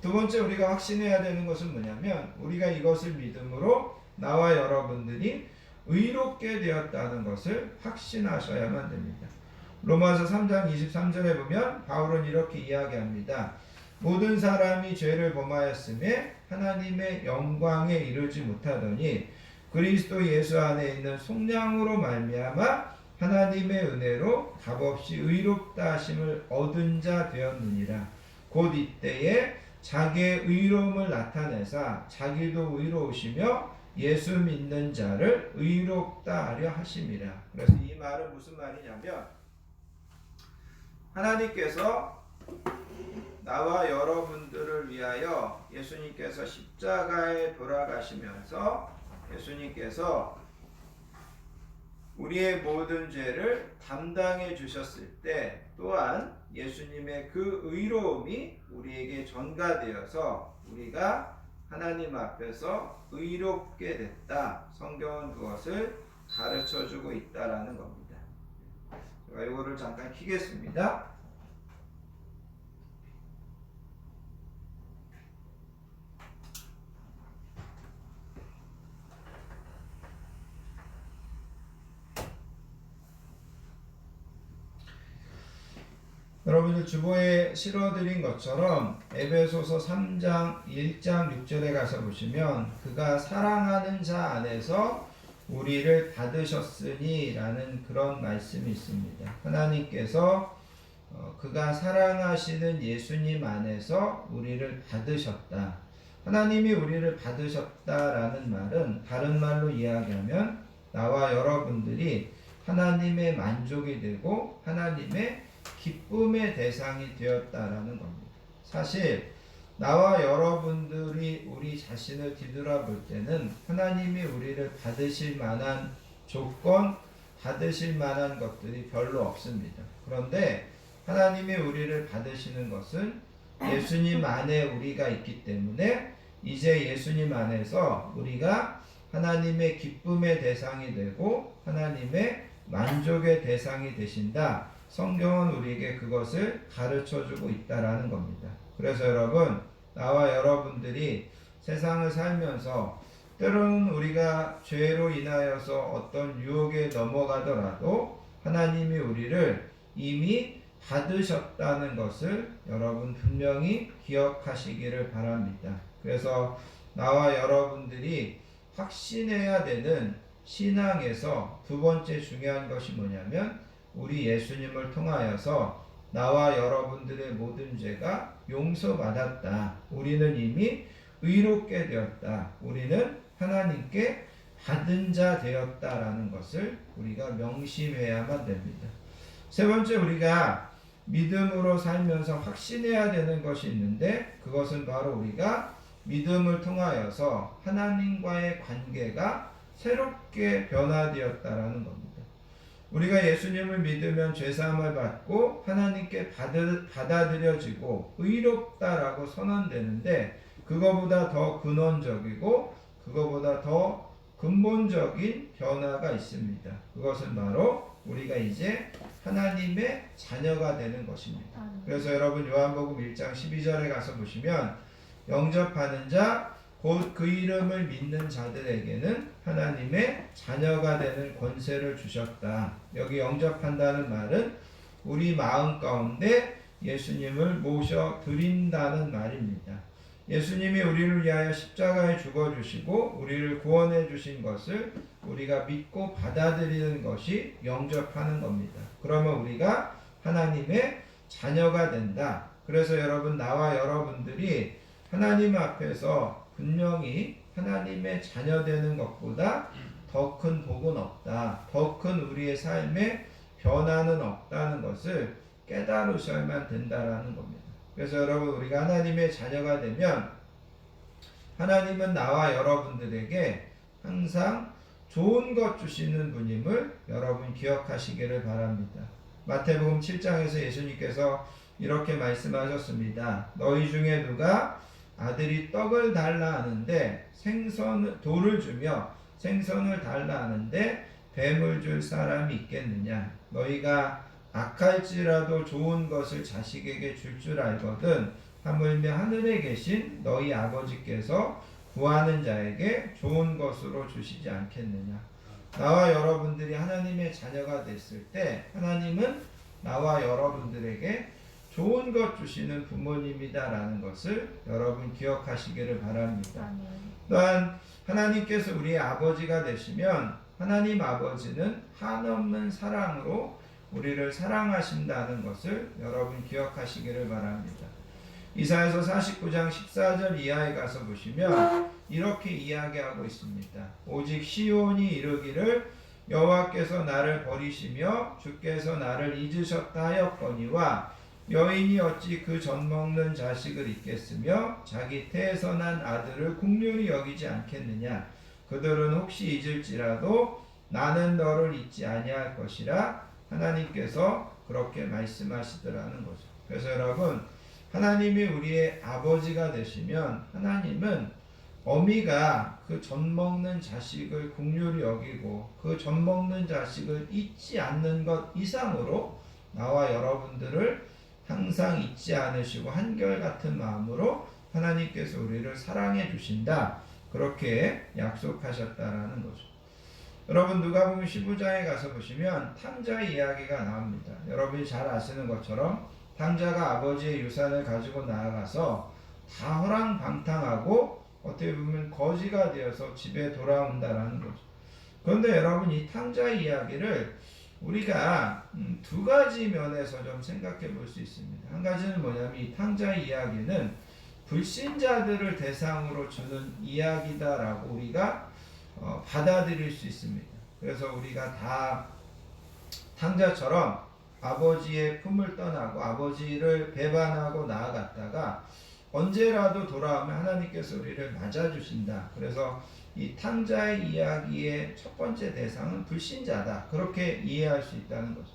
두 번째 우리가 확신해야 되는 것은 뭐냐면 우리가 이것을 믿음으로 나와 여러분들이 의롭게 되었다는 것을 확신하셔야만 됩니다. 로마서 3장 23절에 보면 바울은 이렇게 이야기합니다. 모든 사람이 죄를 범하였음에 하나님의 영광에 이르지 못하더니 그리스도 예수 안에 있는 속량으로 말미암아 하나님의 은혜로 값없이 의롭다 하심을 얻은 자 되었느니라. 곧 이때에 자기의 의로움을 나타내사 자기도 의로우시며 예수 믿는 자를 의롭다 하려 하심이라. 그래서 이 말은 무슨 말이냐면 하나님께서 나와 여러분들을 위하여 예수님께서 십자가에 돌아가시면서 예수님께서 우리의 모든 죄를 담당해 주셨을 때 또한 예수님의 그 의로움이 우리에게 전가되어서 우리가 하나님 앞에서 의롭게 됐다. 성경은 그것을 가르쳐주고 있다라는 겁니다. 제가 이거를 잠깐 켜겠습니다. 여러분들 주보에 실어드린 것처럼 에베소서 3장 1장 6절에 가서 보시면 그가 사랑하는 자 안에서 우리를 받으셨으니 라는 그런 말씀이 있습니다. 하나님께서 그가 사랑하시는 예수님 안에서 우리를 받으셨다. 하나님이 우리를 받으셨다라는 말은 다른 말로 이야기하면 나와 여러분들이 하나님의 만족이 되고 하나님의 기쁨의 대상이 되었다라는 겁니다. 사실 나와 여러분들이 우리 자신을 뒤돌아볼 때는 하나님이 우리를 받으실 만한 조건, 받으실 만한 것들이 별로 없습니다. 그런데 하나님이 우리를 받으시는 것은 예수님 안에 우리가 있기 때문에 이제 예수님 안에서 우리가 하나님의 기쁨의 대상이 되고 하나님의 만족의 대상이 되신다. 성경은 우리에게 그것을 가르쳐주고 있다라는 겁니다. 그래서 여러분, 나와 여러분들이 세상을 살면서 때로는 우리가 죄로 인하여서 어떤 유혹에 넘어가더라도 하나님이 우리를 이미 받으셨다는 것을 여러분 분명히 기억하시기를 바랍니다. 그래서 나와 여러분들이 확신해야 되는 신앙에서 두 번째 중요한 것이 뭐냐면 우리 예수님을 통하여서 나와 여러분들의 모든 죄가 용서받았다. 우리는 이미 의롭게 되었다. 우리는 하나님께 받은 자 되었다라는 것을 우리가 명심해야만 됩니다. 세 번째, 우리가 믿음으로 살면서 확신해야 되는 것이 있는데 그것은 바로 우리가 믿음을 통하여서 하나님과의 관계가 새롭게 변화되었다라는 겁니다. 우리가 예수님을 믿으면 죄사함을 받고 하나님께 받아들여지고 의롭다라고 선언되는데 그거보다 더 근원적이고 그거보다 더 근본적인 변화가 있습니다. 그것은 바로 우리가 이제 하나님의 자녀가 되는 것입니다. 그래서 여러분 요한복음 1장 12절에 가서 보시면 영접하는 자 곧 그 이름을 믿는 자들에게는 하나님의 자녀가 되는 권세를 주셨다. 여기 영접한다는 말은 우리 마음 가운데 예수님을 모셔 드린다는 말입니다. 예수님이 우리를 위하여 십자가에 죽어주시고 우리를 구원해 주신 것을 우리가 믿고 받아들이는 것이 영접하는 겁니다. 그러면 우리가 하나님의 자녀가 된다. 그래서 여러분, 나와 여러분들이 하나님 앞에서 분명히 하나님의 자녀 되는 것보다 더 큰 복은 없다. 더 큰 우리의 삶에 변화는 없다는 것을 깨달으셔야만 된다라는 겁니다. 그래서 여러분, 우리가 하나님의 자녀가 되면 하나님은 나와 여러분들에게 항상 좋은 것 주시는 분임을 여러분 기억하시기를 바랍니다. 마태복음 7장에서 예수님께서 이렇게 말씀하셨습니다. 너희 중에 누가 아들이 떡을 달라 하는데 돌을 주며 생선을 달라 하는데 뱀을 줄 사람이 있겠느냐? 너희가 악할지라도 좋은 것을 자식에게 줄 알거든 하물며 하늘에 계신 너희 아버지께서 구하는 자에게 좋은 것으로 주시지 않겠느냐? 나와 여러분들이 하나님의 자녀가 됐을 때 하나님은 나와 여러분들에게 좋은 것 주시는 부모님이다라는 것을 여러분 기억하시기를 바랍니다. 아멘. 또한 하나님께서 우리의 아버지가 되시면 하나님 아버지는 한없는 사랑으로 우리를 사랑하신다는 것을 여러분 기억하시기를 바랍니다. 이사야서 49장 14절 이하에 가서 보시면 이렇게 이야기하고 있습니다. 오직 시온이 이르기를 여호와께서 나를 버리시며 주께서 나를 잊으셨다 하였거니와 여인이 어찌 그 젖먹는 자식을 잊겠으며 자기 태에서 난 아들을 긍휼히 여기지 않겠느냐. 그들은 혹시 잊을지라도 나는 너를 잊지 아니할 것이라 하나님께서 그렇게 말씀하시더라는 거죠. 그래서 여러분, 하나님이 우리의 아버지가 되시면 하나님은 어미가 그 젖먹는 자식을 긍휼히 여기고 그 젖먹는 자식을 잊지 않는 것 이상으로 나와 여러분들을 항상 잊지 않으시고 한결같은 마음으로 하나님께서 우리를 사랑해 주신다. 그렇게 약속하셨다라는 거죠. 여러분, 누가복음 15장에 가서 보시면 탕자의 이야기가 나옵니다. 여러분이 잘 아시는 것처럼 탕자가 아버지의 유산을 가지고 나아가서 다 허랑방탕하고 어떻게 보면 거지가 되어서 집에 돌아온다라는 거죠. 그런데 여러분, 이 탕자의 이야기를 우리가 두 가지 면에서 좀 생각해 볼 수 있습니다. 한 가지는 뭐냐면 이 탕자의 이야기는 불신자들을 대상으로 주는 이야기다라고 우리가 받아들일 수 있습니다. 그래서 우리가 다 탕자처럼 아버지의 품을 떠나고 아버지를 배반하고 나아갔다가 언제라도 돌아오면 하나님께서 우리를 맞아주신다. 그래서 이 탕자의 이야기의 첫 번째 대상은 불신자다. 그렇게 이해할 수 있다는 거죠.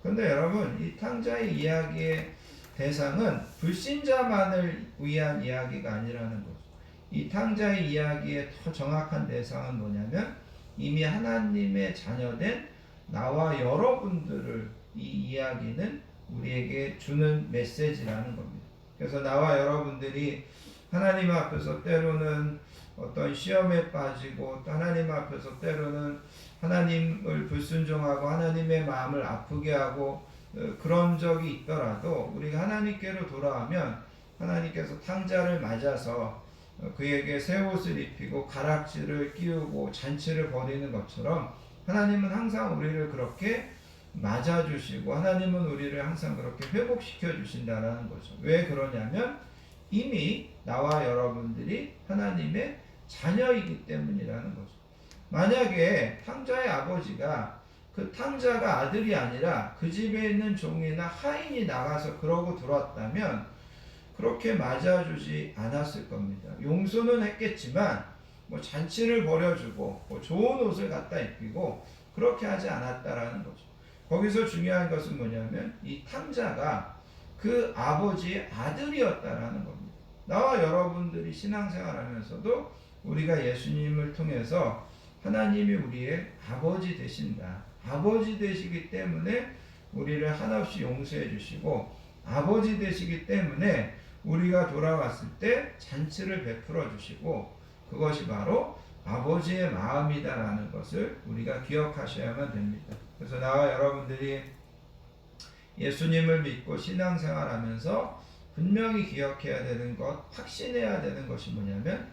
그런데 여러분, 이 탕자의 이야기의 대상은 불신자만을 위한 이야기가 아니라는 거죠. 이 탕자의 이야기의 더 정확한 대상은 뭐냐면 이미 하나님의 자녀된 나와 여러분들을 이 이야기는 우리에게 주는 메시지라는 겁니다. 그래서 나와 여러분들이 하나님 앞에서 때로는 어떤 시험에 빠지고 또 하나님 앞에서 때로는 하나님을 불순종하고 하나님의 마음을 아프게 하고 그런 적이 있더라도 우리가 하나님께로 돌아오면 하나님께서 탕자를 맞아서 그에게 새 옷을 입히고 가락지를 끼우고 잔치를 벌이는 것처럼 하나님은 항상 우리를 그렇게 맞아주시고 하나님은 우리를 항상 그렇게 회복시켜 주신다라는 거죠. 왜 그러냐면 이미 나와 여러분들이 하나님의 자녀이기 때문이라는 거죠. 만약에 탕자의 아버지가 그 탕자가 아들이 아니라 그 집에 있는 종이나 하인이 나가서 그러고 들어왔다면 그렇게 맞아주지 않았을 겁니다. 용서는 했겠지만 뭐 잔치를 벌여주고 뭐 좋은 옷을 갖다 입히고 그렇게 하지 않았다라는 거죠. 거기서 중요한 것은 뭐냐면 이 탕자가 그 아버지의 아들이었다라는 겁니다. 나와 여러분들이 신앙생활하면서도 우리가 예수님을 통해서 하나님이 우리의 아버지 되신다. 아버지 되시기 때문에 우리를 한없이 용서해 주시고 아버지 되시기 때문에 우리가 돌아왔을 때 잔치를 베풀어 주시고 그것이 바로 아버지의 마음이다라는 것을 우리가 기억하셔야만 됩니다. 그래서 나와 여러분들이 예수님을 믿고 신앙생활하면서 분명히 기억해야 되는 것, 확신해야 되는 것이 뭐냐면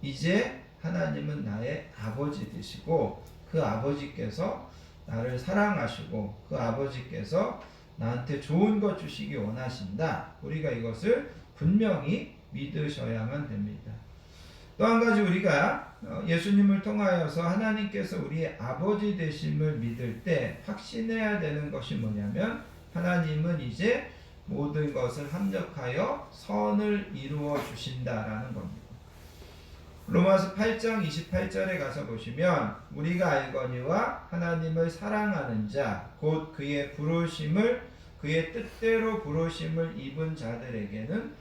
이제 하나님은 나의 아버지 되시고 그 아버지께서 나를 사랑하시고 그 아버지께서 나한테 좋은 것 주시기 원하신다. 우리가 이것을 분명히 믿으셔야만 됩니다. 또 한 가지 우리가 예수님을 통하여서 하나님께서 우리의 아버지 되심을 믿을 때 확신해야 되는 것이 뭐냐면 하나님은 이제 모든 것을 합력하여 선을 이루어 주신다라는 겁니다. 로마서 8장 28절에 가서 보시면 우리가 알거니와 하나님을 사랑하는 자 곧 그의 부르심을 그의 뜻대로 부르심을 입은 자들에게는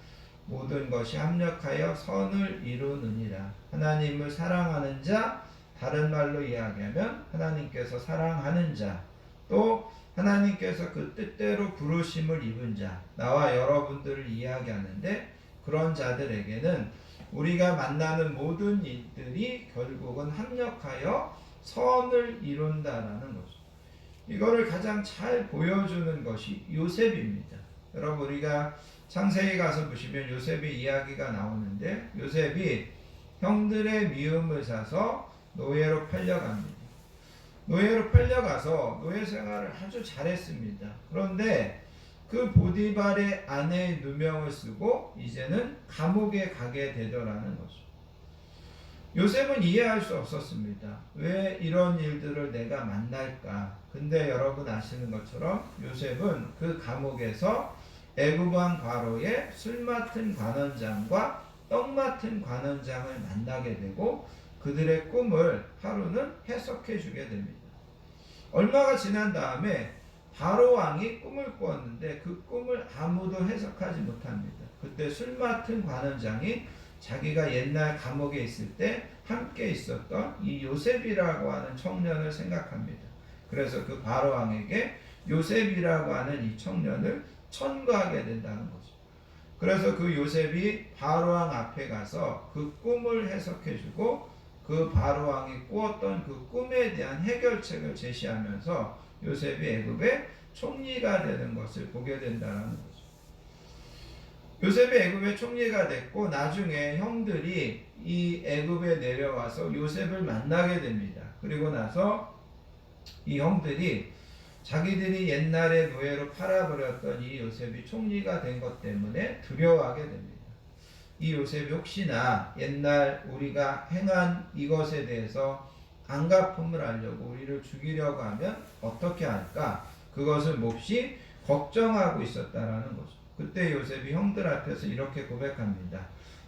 모든 것이 합력하여 선을 이루느니라. 하나님을 사랑하는 자, 다른 말로 이야기하면 하나님께서 사랑하는 자, 또 하나님께서 그 뜻대로 부르심을 입은 자, 나와 여러분들을 이야기하는데 그런 자들에게는 우리가 만나는 모든 일들이 결국은 합력하여 선을 이룬다라는 거죠. 이거를 가장 잘 보여주는 것이 요셉입니다. 여러분 우리가 창세기 가서 보시면 요셉의 이야기가 나오는데 요셉이 형들의 미움을 사서 노예로 팔려갑니다. 노예로 팔려가서 노예 생활을 아주 잘했습니다. 그런데 그 보디발의 아내의 누명을 쓰고 이제는 감옥에 가게 되더라는 거죠. 요셉은 이해할 수 없었습니다. 왜 이런 일들을 내가 만날까? 근데 여러분 아시는 것처럼 요셉은 그 감옥에서 애굽 왕 바로의 술 맡은 관원장과 떡 맡은 관원장을 만나게 되고 그들의 꿈을 하루는 해석해 주게 됩니다. 얼마가 지난 다음에 바로 왕이 꿈을 꾸었는데 그 꿈을 아무도 해석하지 못합니다. 그때 술 맡은 관원장이 자기가 옛날 감옥에 있을 때 함께 있었던 이 요셉이라고 하는 청년을 생각합니다. 그래서 그 바로 왕에게 요셉이라고 하는 이 청년을 천거하게 된다는 거죠. 그래서 그 요셉이 바로 왕 앞에 가서 그 꿈을 해석해주고 그 바로 왕이 꾸었던 그 꿈에 대한 해결책을 제시하면서 요셉이 애굽의 총리가 되는 것을 보게 된다는 거죠. 요셉이 애굽의 총리가 됐고 나중에 형들이 이 애굽에 내려와서 요셉을 만나게 됩니다. 그리고 나서 이 형들이 자기들이 옛날에 노예로 팔아버렸던 이 요셉이 총리가 된 것 때문에 두려워하게 됩니다. 이 요셉이 혹시나 옛날 우리가 행한 이것에 대해서 안갚음을 하려고 우리를 죽이려고 하면 어떻게 할까? 그것을 몹시 걱정하고 있었다라는 거죠. 그때 요셉이 형들 앞에서 이렇게 고백합니다.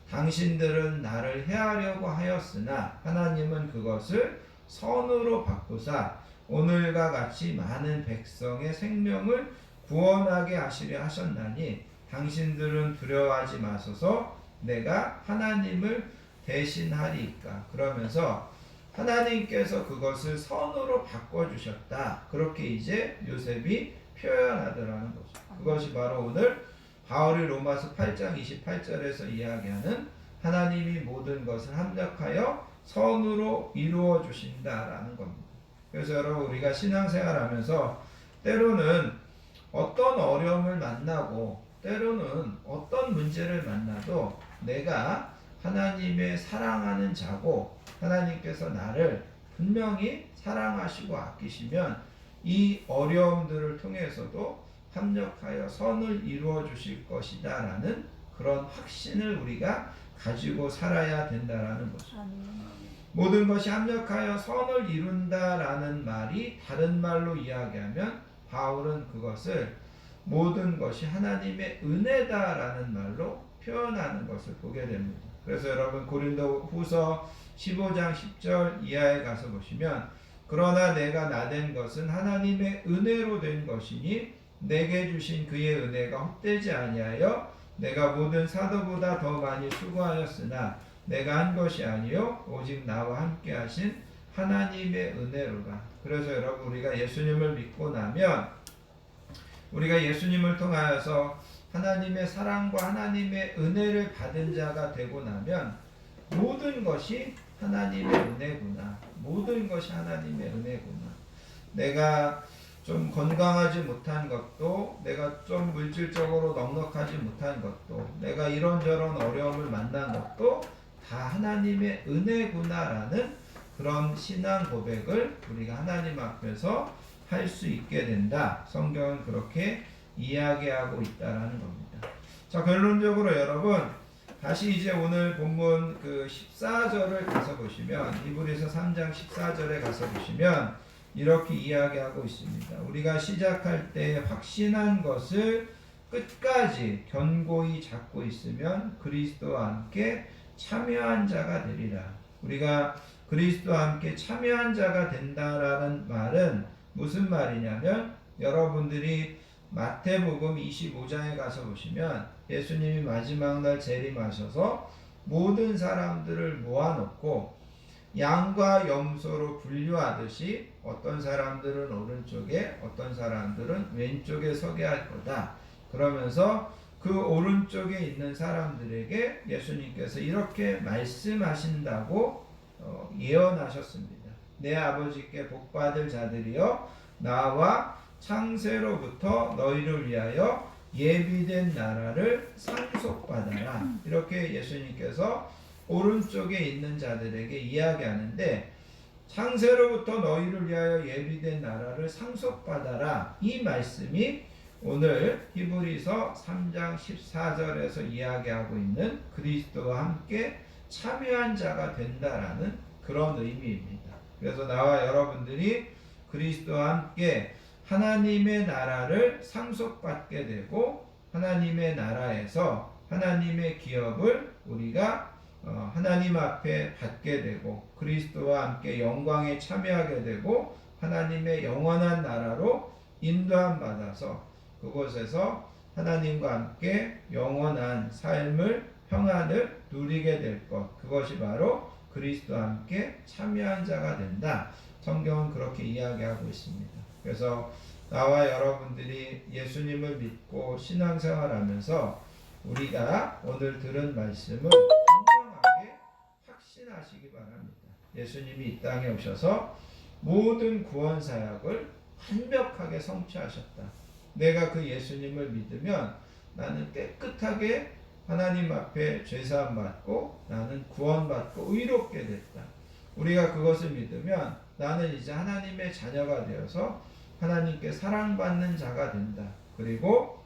당신들은 나를 해하려고 하였으나 하나님은 그것을 선으로 바꾸사 오늘과 같이 많은 백성의 생명을 구원하게 하시려 하셨나니 당신들은 두려워하지 마소서 내가 하나님을 대신하리이까. 그러면서 하나님께서 그것을 선으로 바꿔주셨다. 그렇게 이제 요셉이 표현하더라는 거죠. 그것이 바로 오늘 바울이 로마서 8장 28절에서 이야기하는 하나님이 모든 것을 합력하여 선으로 이루어 주신다라는 겁니다. 그래서 여러분 우리가 신앙생활하면서 때로는 어떤 어려움을 만나고 때로는 어떤 문제를 만나도 내가 하나님의 사랑하는 자고 하나님께서 나를 분명히 사랑하시고 아끼시면 이 어려움들을 통해서도 합력하여 선을 이루어 주실 것이다 라는 그런 확신을 우리가 가지고 살아야 된다라는 거죠. 모든 것이 합력하여 선을 이룬다라는 말이 다른 말로 이야기하면 바울은 그것을 모든 것이 하나님의 은혜다라는 말로 표현하는 것을 보게 됩니다. 그래서 여러분 고린도 후서 15장 10절 이하에 가서 보시면 그러나 내가 나된 것은 하나님의 은혜로 된 것이니 내게 주신 그의 은혜가 헛되지 아니하여 내가 모든 사도보다 더 많이 수고하였으나 내가 한 것이 아니요 오직 나와 함께 하신 하나님의 은혜로라. 그래서 여러분 우리가 예수님을 믿고 나면 우리가 예수님을 통하여서 하나님의 사랑과 하나님의 은혜를 받은 자가 되고 나면 모든 것이 하나님의 은혜구나. 모든 것이 하나님의 은혜구나. 내가 좀 건강하지 못한 것도, 내가 좀 물질적으로 넉넉하지 못한 것도, 내가 이런저런 어려움을 만난 것도 다 하나님의 은혜구나라는 그런 신앙 고백을 우리가 하나님 앞에서 할 수 있게 된다. 성경은 그렇게 이야기하고 있다라는 겁니다. 자, 결론적으로 여러분 다시 이제 오늘 본문 그 14절을 가서 보시면 히브리서 3장 14절에 가서 보시면 이렇게 이야기하고 있습니다. 우리가 시작할 때 확신한 것을 끝까지 견고히 잡고 있으면 그리스도와 함께 참여한 자가 되리라. 우리가 그리스도와 함께 참여한 자가 된다라는 말은 무슨 말이냐면 여러분들이 마태복음 25장에 가서 보시면 예수님이 마지막 날 재림하셔서 모든 사람들을 모아놓고 양과 염소로 분류하듯이 어떤 사람들은 오른쪽에 어떤 사람들은 왼쪽에 서게 할 거다. 그러면서 그 오른쪽에 있는 사람들에게 예수님께서 이렇게 말씀하신다고 예언하셨습니다. 내 아버지께 복받을 자들이여 나와 창세로부터 너희를 위하여 예비된 나라를 상속받아라. 이렇게 예수님께서 오른쪽에 있는 자들에게 이야기하는데, 창세로부터 너희를 위하여 예비된 나라를 상속받아라, 이 말씀이 오늘 히브리서 3장 14절에서 이야기하고 있는 그리스도와 함께 참여한 자가 된다라는 그런 의미입니다. 그래서 나와 여러분들이 그리스도와 함께 하나님의 나라를 상속받게 되고, 하나님의 나라에서 하나님의 기업을 우리가 하나님 앞에 받게 되고, 그리스도와 함께 영광에 참여하게 되고, 하나님의 영원한 나라로 인도함 받아서 그곳에서 하나님과 함께 영원한 삶을, 평안을 누리게 될 것, 그것이 바로 그리스도와 함께 참여한 자가 된다. 성경은 그렇게 이야기하고 있습니다. 그래서 나와 여러분들이 예수님을 믿고 신앙생활하면서 우리가 오늘 들은 말씀을 분명하게 확신하시기 바랍니다. 예수님이 이 땅에 오셔서 모든 구원 사역을 완벽하게 성취하셨다. 내가 그 예수님을 믿으면 나는 깨끗하게 하나님 앞에 죄사함 받고 나는 구원받고 의롭게 됐다. 우리가 그것을 믿으면 나는 이제 하나님의 자녀가 되어서 하나님께 사랑받는 자가 된다. 그리고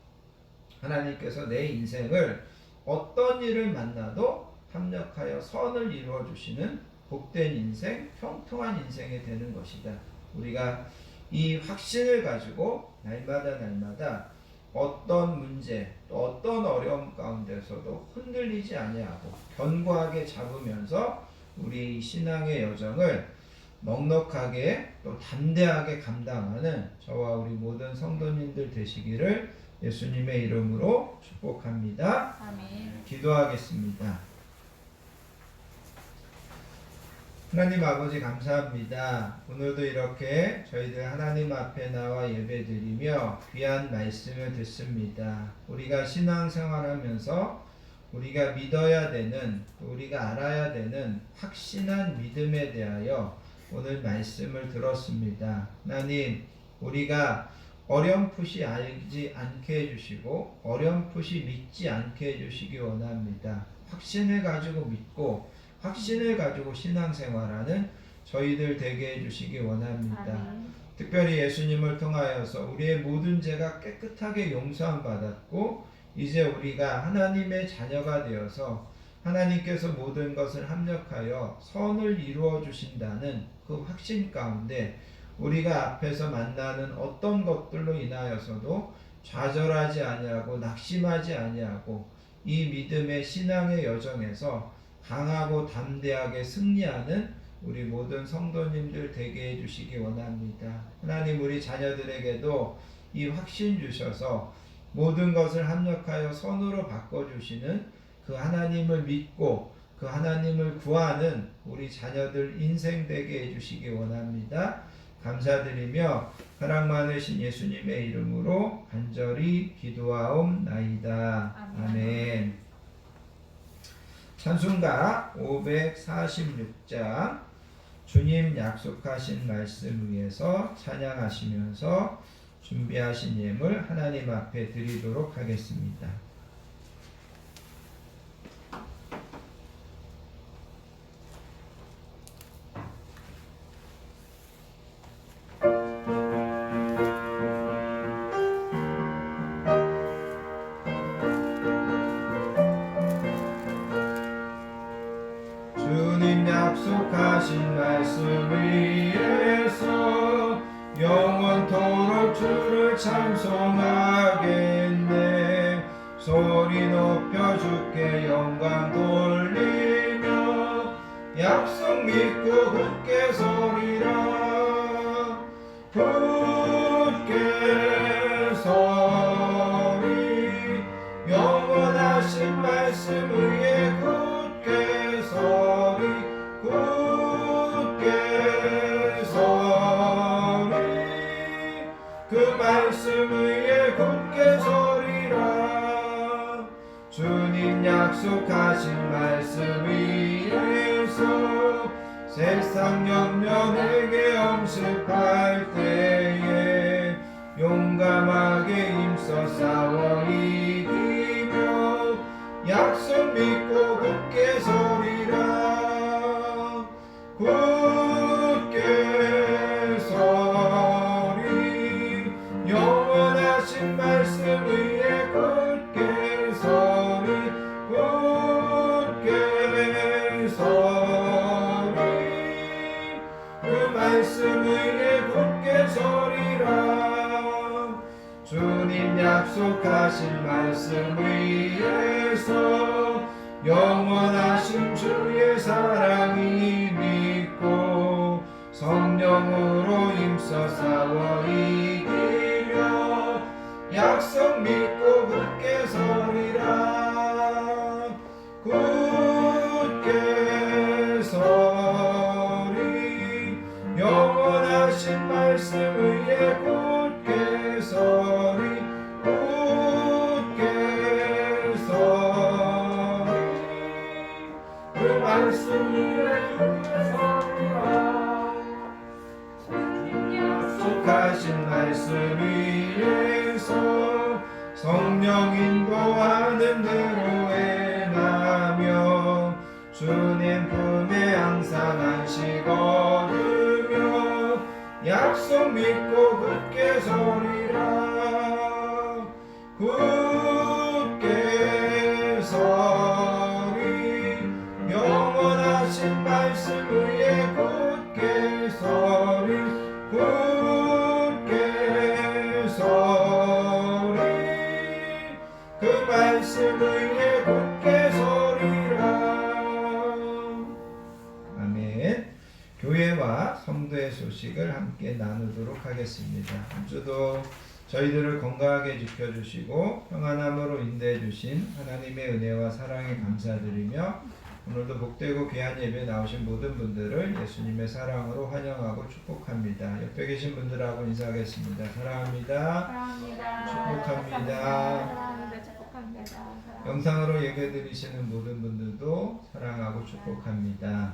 하나님께서 내 인생을 어떤 일을 만나도 합력하여 선을 이루어 주시는 복된 인생, 형통한 인생이 되는 것이다. 우리가 이 확신을 가지고 날마다 어떤 문제, 또 어떤 어려움 가운데서도 흔들리지 아니하고 견고하게 잡으면서 우리 신앙의 여정을 넉넉하게 또 담대하게 감당하는 저와 우리 모든 성도님들 되시기를 예수님의 이름으로 축복합니다. 아멘. 기도하겠습니다. 하나님 아버지 감사합니다. 오늘도 이렇게 저희들 하나님 앞에 나와 예배드리며 귀한 말씀을 듣습니다. 우리가 신앙생활하면서 우리가 믿어야 되는, 우리가 알아야 되는 확신한 믿음에 대하여 오늘 말씀을 들었습니다. 하나님, 우리가 어렴풋이 알지 않게 해주시고 어렴풋이 믿지 않게 해주시기 원합니다. 확신을 가지고 믿고 확신을 가지고 신앙생활하는 저희들 되게 해주시기 원합니다. 아멘. 특별히 예수님을 통하여서 우리의 모든 죄가 깨끗하게 용서함 받았고 이제 우리가 하나님의 자녀가 되어서 하나님께서 모든 것을 합력하여 선을 이루어 주신다는 그 확신 가운데 우리가 앞에서 만나는 어떤 것들로 인하여서도 좌절하지 아니하고 낙심하지 아니하고 이 믿음의 신앙의 여정에서 강하고 담대하게 승리하는 우리 모든 성도님들 되게 해주시기 원합니다. 하나님, 우리 자녀들에게도 이 확신 주셔서 모든 것을 합력하여 선으로 바꿔주시는 그 하나님을 믿고 그 하나님을 구하는 우리 자녀들 인생 되게 해주시기 원합니다. 감사드리며 사랑 많으신 예수님의 이름으로 간절히 기도하옵나이다. 아멘. 찬송가 546장 주님 약속하신 말씀 위에서 찬양하시면서 준비하신 예물 하나님 앞에 드리도록 하겠습니다. 주님 약속하신 말씀 위에서 영원토록 주를 찬송하겠네. 소리 높여 주께 영광 돌리며 약속 믿고 굳게 서리라. 굳게 서리 영원하신 말씀 위에 굳게 서리 굳게 서리 그 말씀 위에 굳게 서리라. 주님 약속하신 말씀 위에서 세상 염려에게 엄습할 때에 용감하게 힘써 싸워 이기며 약속 믿고 굳게 서리라. 굳게 서리 영원하신 말씀 위에 굳게 서리 굳게 서리 그 말씀 위에 굳게 서리라. 주님 약속하신 말씀 위에서 영원하신 주의 사랑이 믿고 성령으로 힘써 싸워 이기며 약속 믿고 굳게 서리라. 굳게 서리 영원하신 말씀 위에 굳게 서리 굳게 서리 그 말씀 위에 굳게 서리라. 약속하신 말씀 위에서 성령 인도하는 대로 행하며 주님 품에 항상 안식 얻으며 약속 믿고 굳게 서리라. 굳게 서리 영원하신 말씀 위에 굳게 서리 굳게 서리 그 말씀 위에 굳게 서리라. 아멘. 교회와 성도의 소식을 함께 나누도록 하겠습니다. 한 주도 저희들을 건강하게 지켜주시고 평안함으로 인도해 주신 하나님의 은혜와 사랑에 감사드리며 오늘도 복되고 귀한 예배에 나오신 모든 분들을 예수님의 사랑으로 환영하고 축복합니다. 옆에 계신 분들하고 인사하겠습니다. 사랑합니다. 사랑합니다. 축복합니다. 사랑합니다. 축복합니다. 영상으로 예배 드리시는 모든 분들도 사랑하고 축복합니다.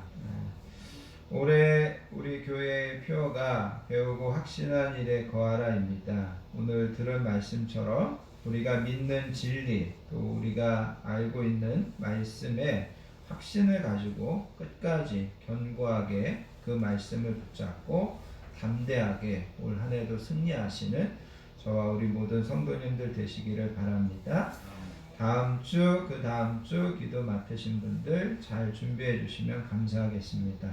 올해 우리 교회의 표어가 배우고 확신한 일에 거하라입니다. 오늘 들은 말씀처럼 우리가 믿는 진리 또 우리가 알고 있는 말씀에 확신을 가지고 끝까지 견고하게 그 말씀을 붙잡고 담대하게 올 한 해도 승리하시는 저와 우리 모든 성도님들 되시기를 바랍니다. 다음 주, 그 다음 주 기도 맡으신 분들 잘 준비해 주시면 감사하겠습니다.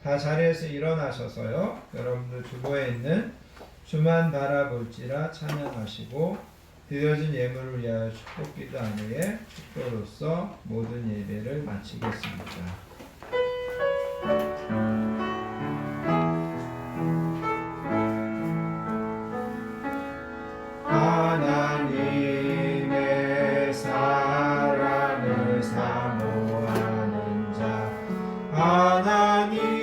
다 자리에서 일어나셔서요. 여러분들 주보에 있는 주만 바라볼지라 찬양하시고 드려진 예물을 위하여 축복기도 안에 축도로서 모든 예배를 마치겠습니다. 하나님의 사랑을 사모하는 자 하나님의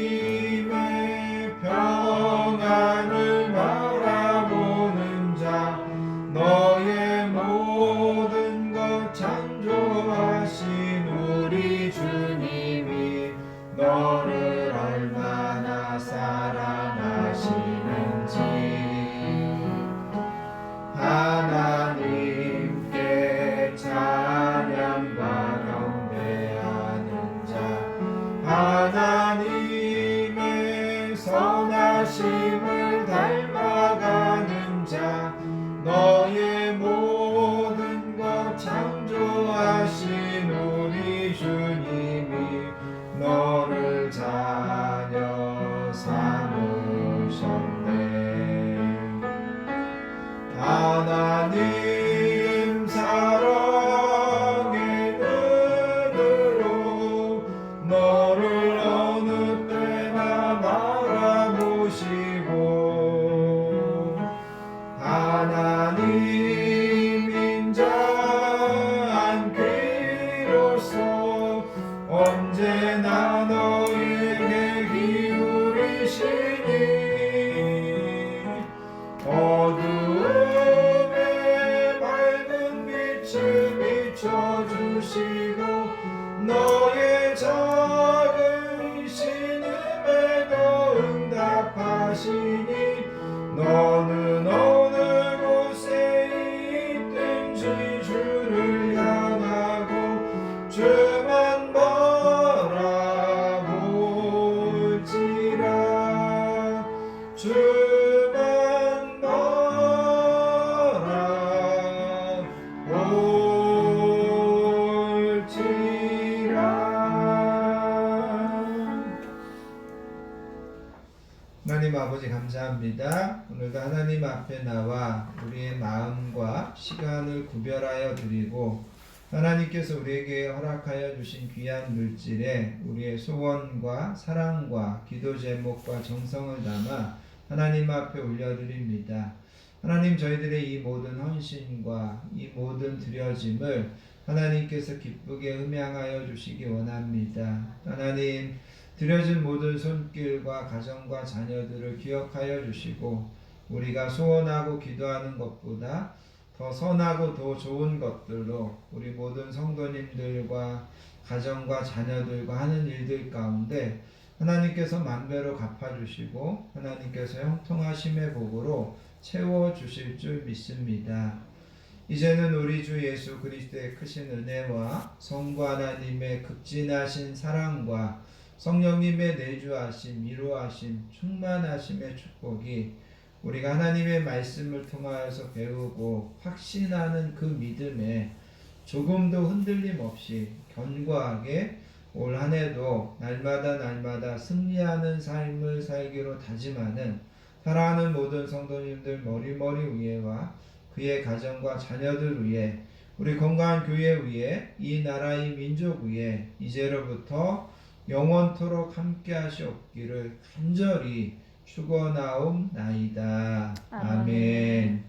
평안을 바라보는 자 너의 모든 것 창조하신 우리 주님이 너를 얼마나 사랑하시는지 하나님께 찬양과 경배하는 자 하나님의 선하심을 닮아가는 자 너의 모든 것 창조하신 우리 주님이 너를 자녀 삼으셨네. 하나님 사랑의 눈으로 너를 어느 때나 바라보시고 하나님 인자한 귀로서 언제나 너에게 기울이시니 어두움에 밝은 빛을 비춰주시고 너의 작은 신음을 아버지 감사합니다. 오늘도 하나님 앞에 나와 우리의 마음과 시간을 구별하여 드리고 하나님께서 우리에게 허락하여 주신 귀한 물질에 우리의 소원과 사랑과 기도 제목과 정성을 담아 하나님 앞에 올려드립니다. 하나님, 저희들의 이 모든 헌신과 이 모든 드려짐을 하나님께서 기쁘게 음양하여 주시기 원합니다. 하나님, 드려진 모든 손길과 가정과 자녀들을 기억하여 주시고 우리가 소원하고 기도하는 것보다 더 선하고 더 좋은 것들로 우리 모든 성도님들과 가정과 자녀들과 하는 일들 가운데 하나님께서 만배로 갚아주시고 하나님께서 형통하심의 복으로 채워주실 줄 믿습니다. 이제는 우리 주 예수 그리스도의 크신 은혜와 성부 하나님의 극진하신 사랑과 성령님의 내주하심, 위로하심, 충만하심의 축복이 우리가 하나님의 말씀을 통하여서 배우고 확신하는 그 믿음에 조금도 흔들림 없이 견고하게 올 한 해도 날마다 승리하는 삶을 살기로 다짐하는 사랑하는 모든 성도님들 머리머리 위에와 그의 가정과 자녀들 위에 우리 건강한 교회 위에 이 나라의 민족 위에 이제로부터 영원토록 함께 하시옵기를 간절히 축원하옵나이다. 아멘.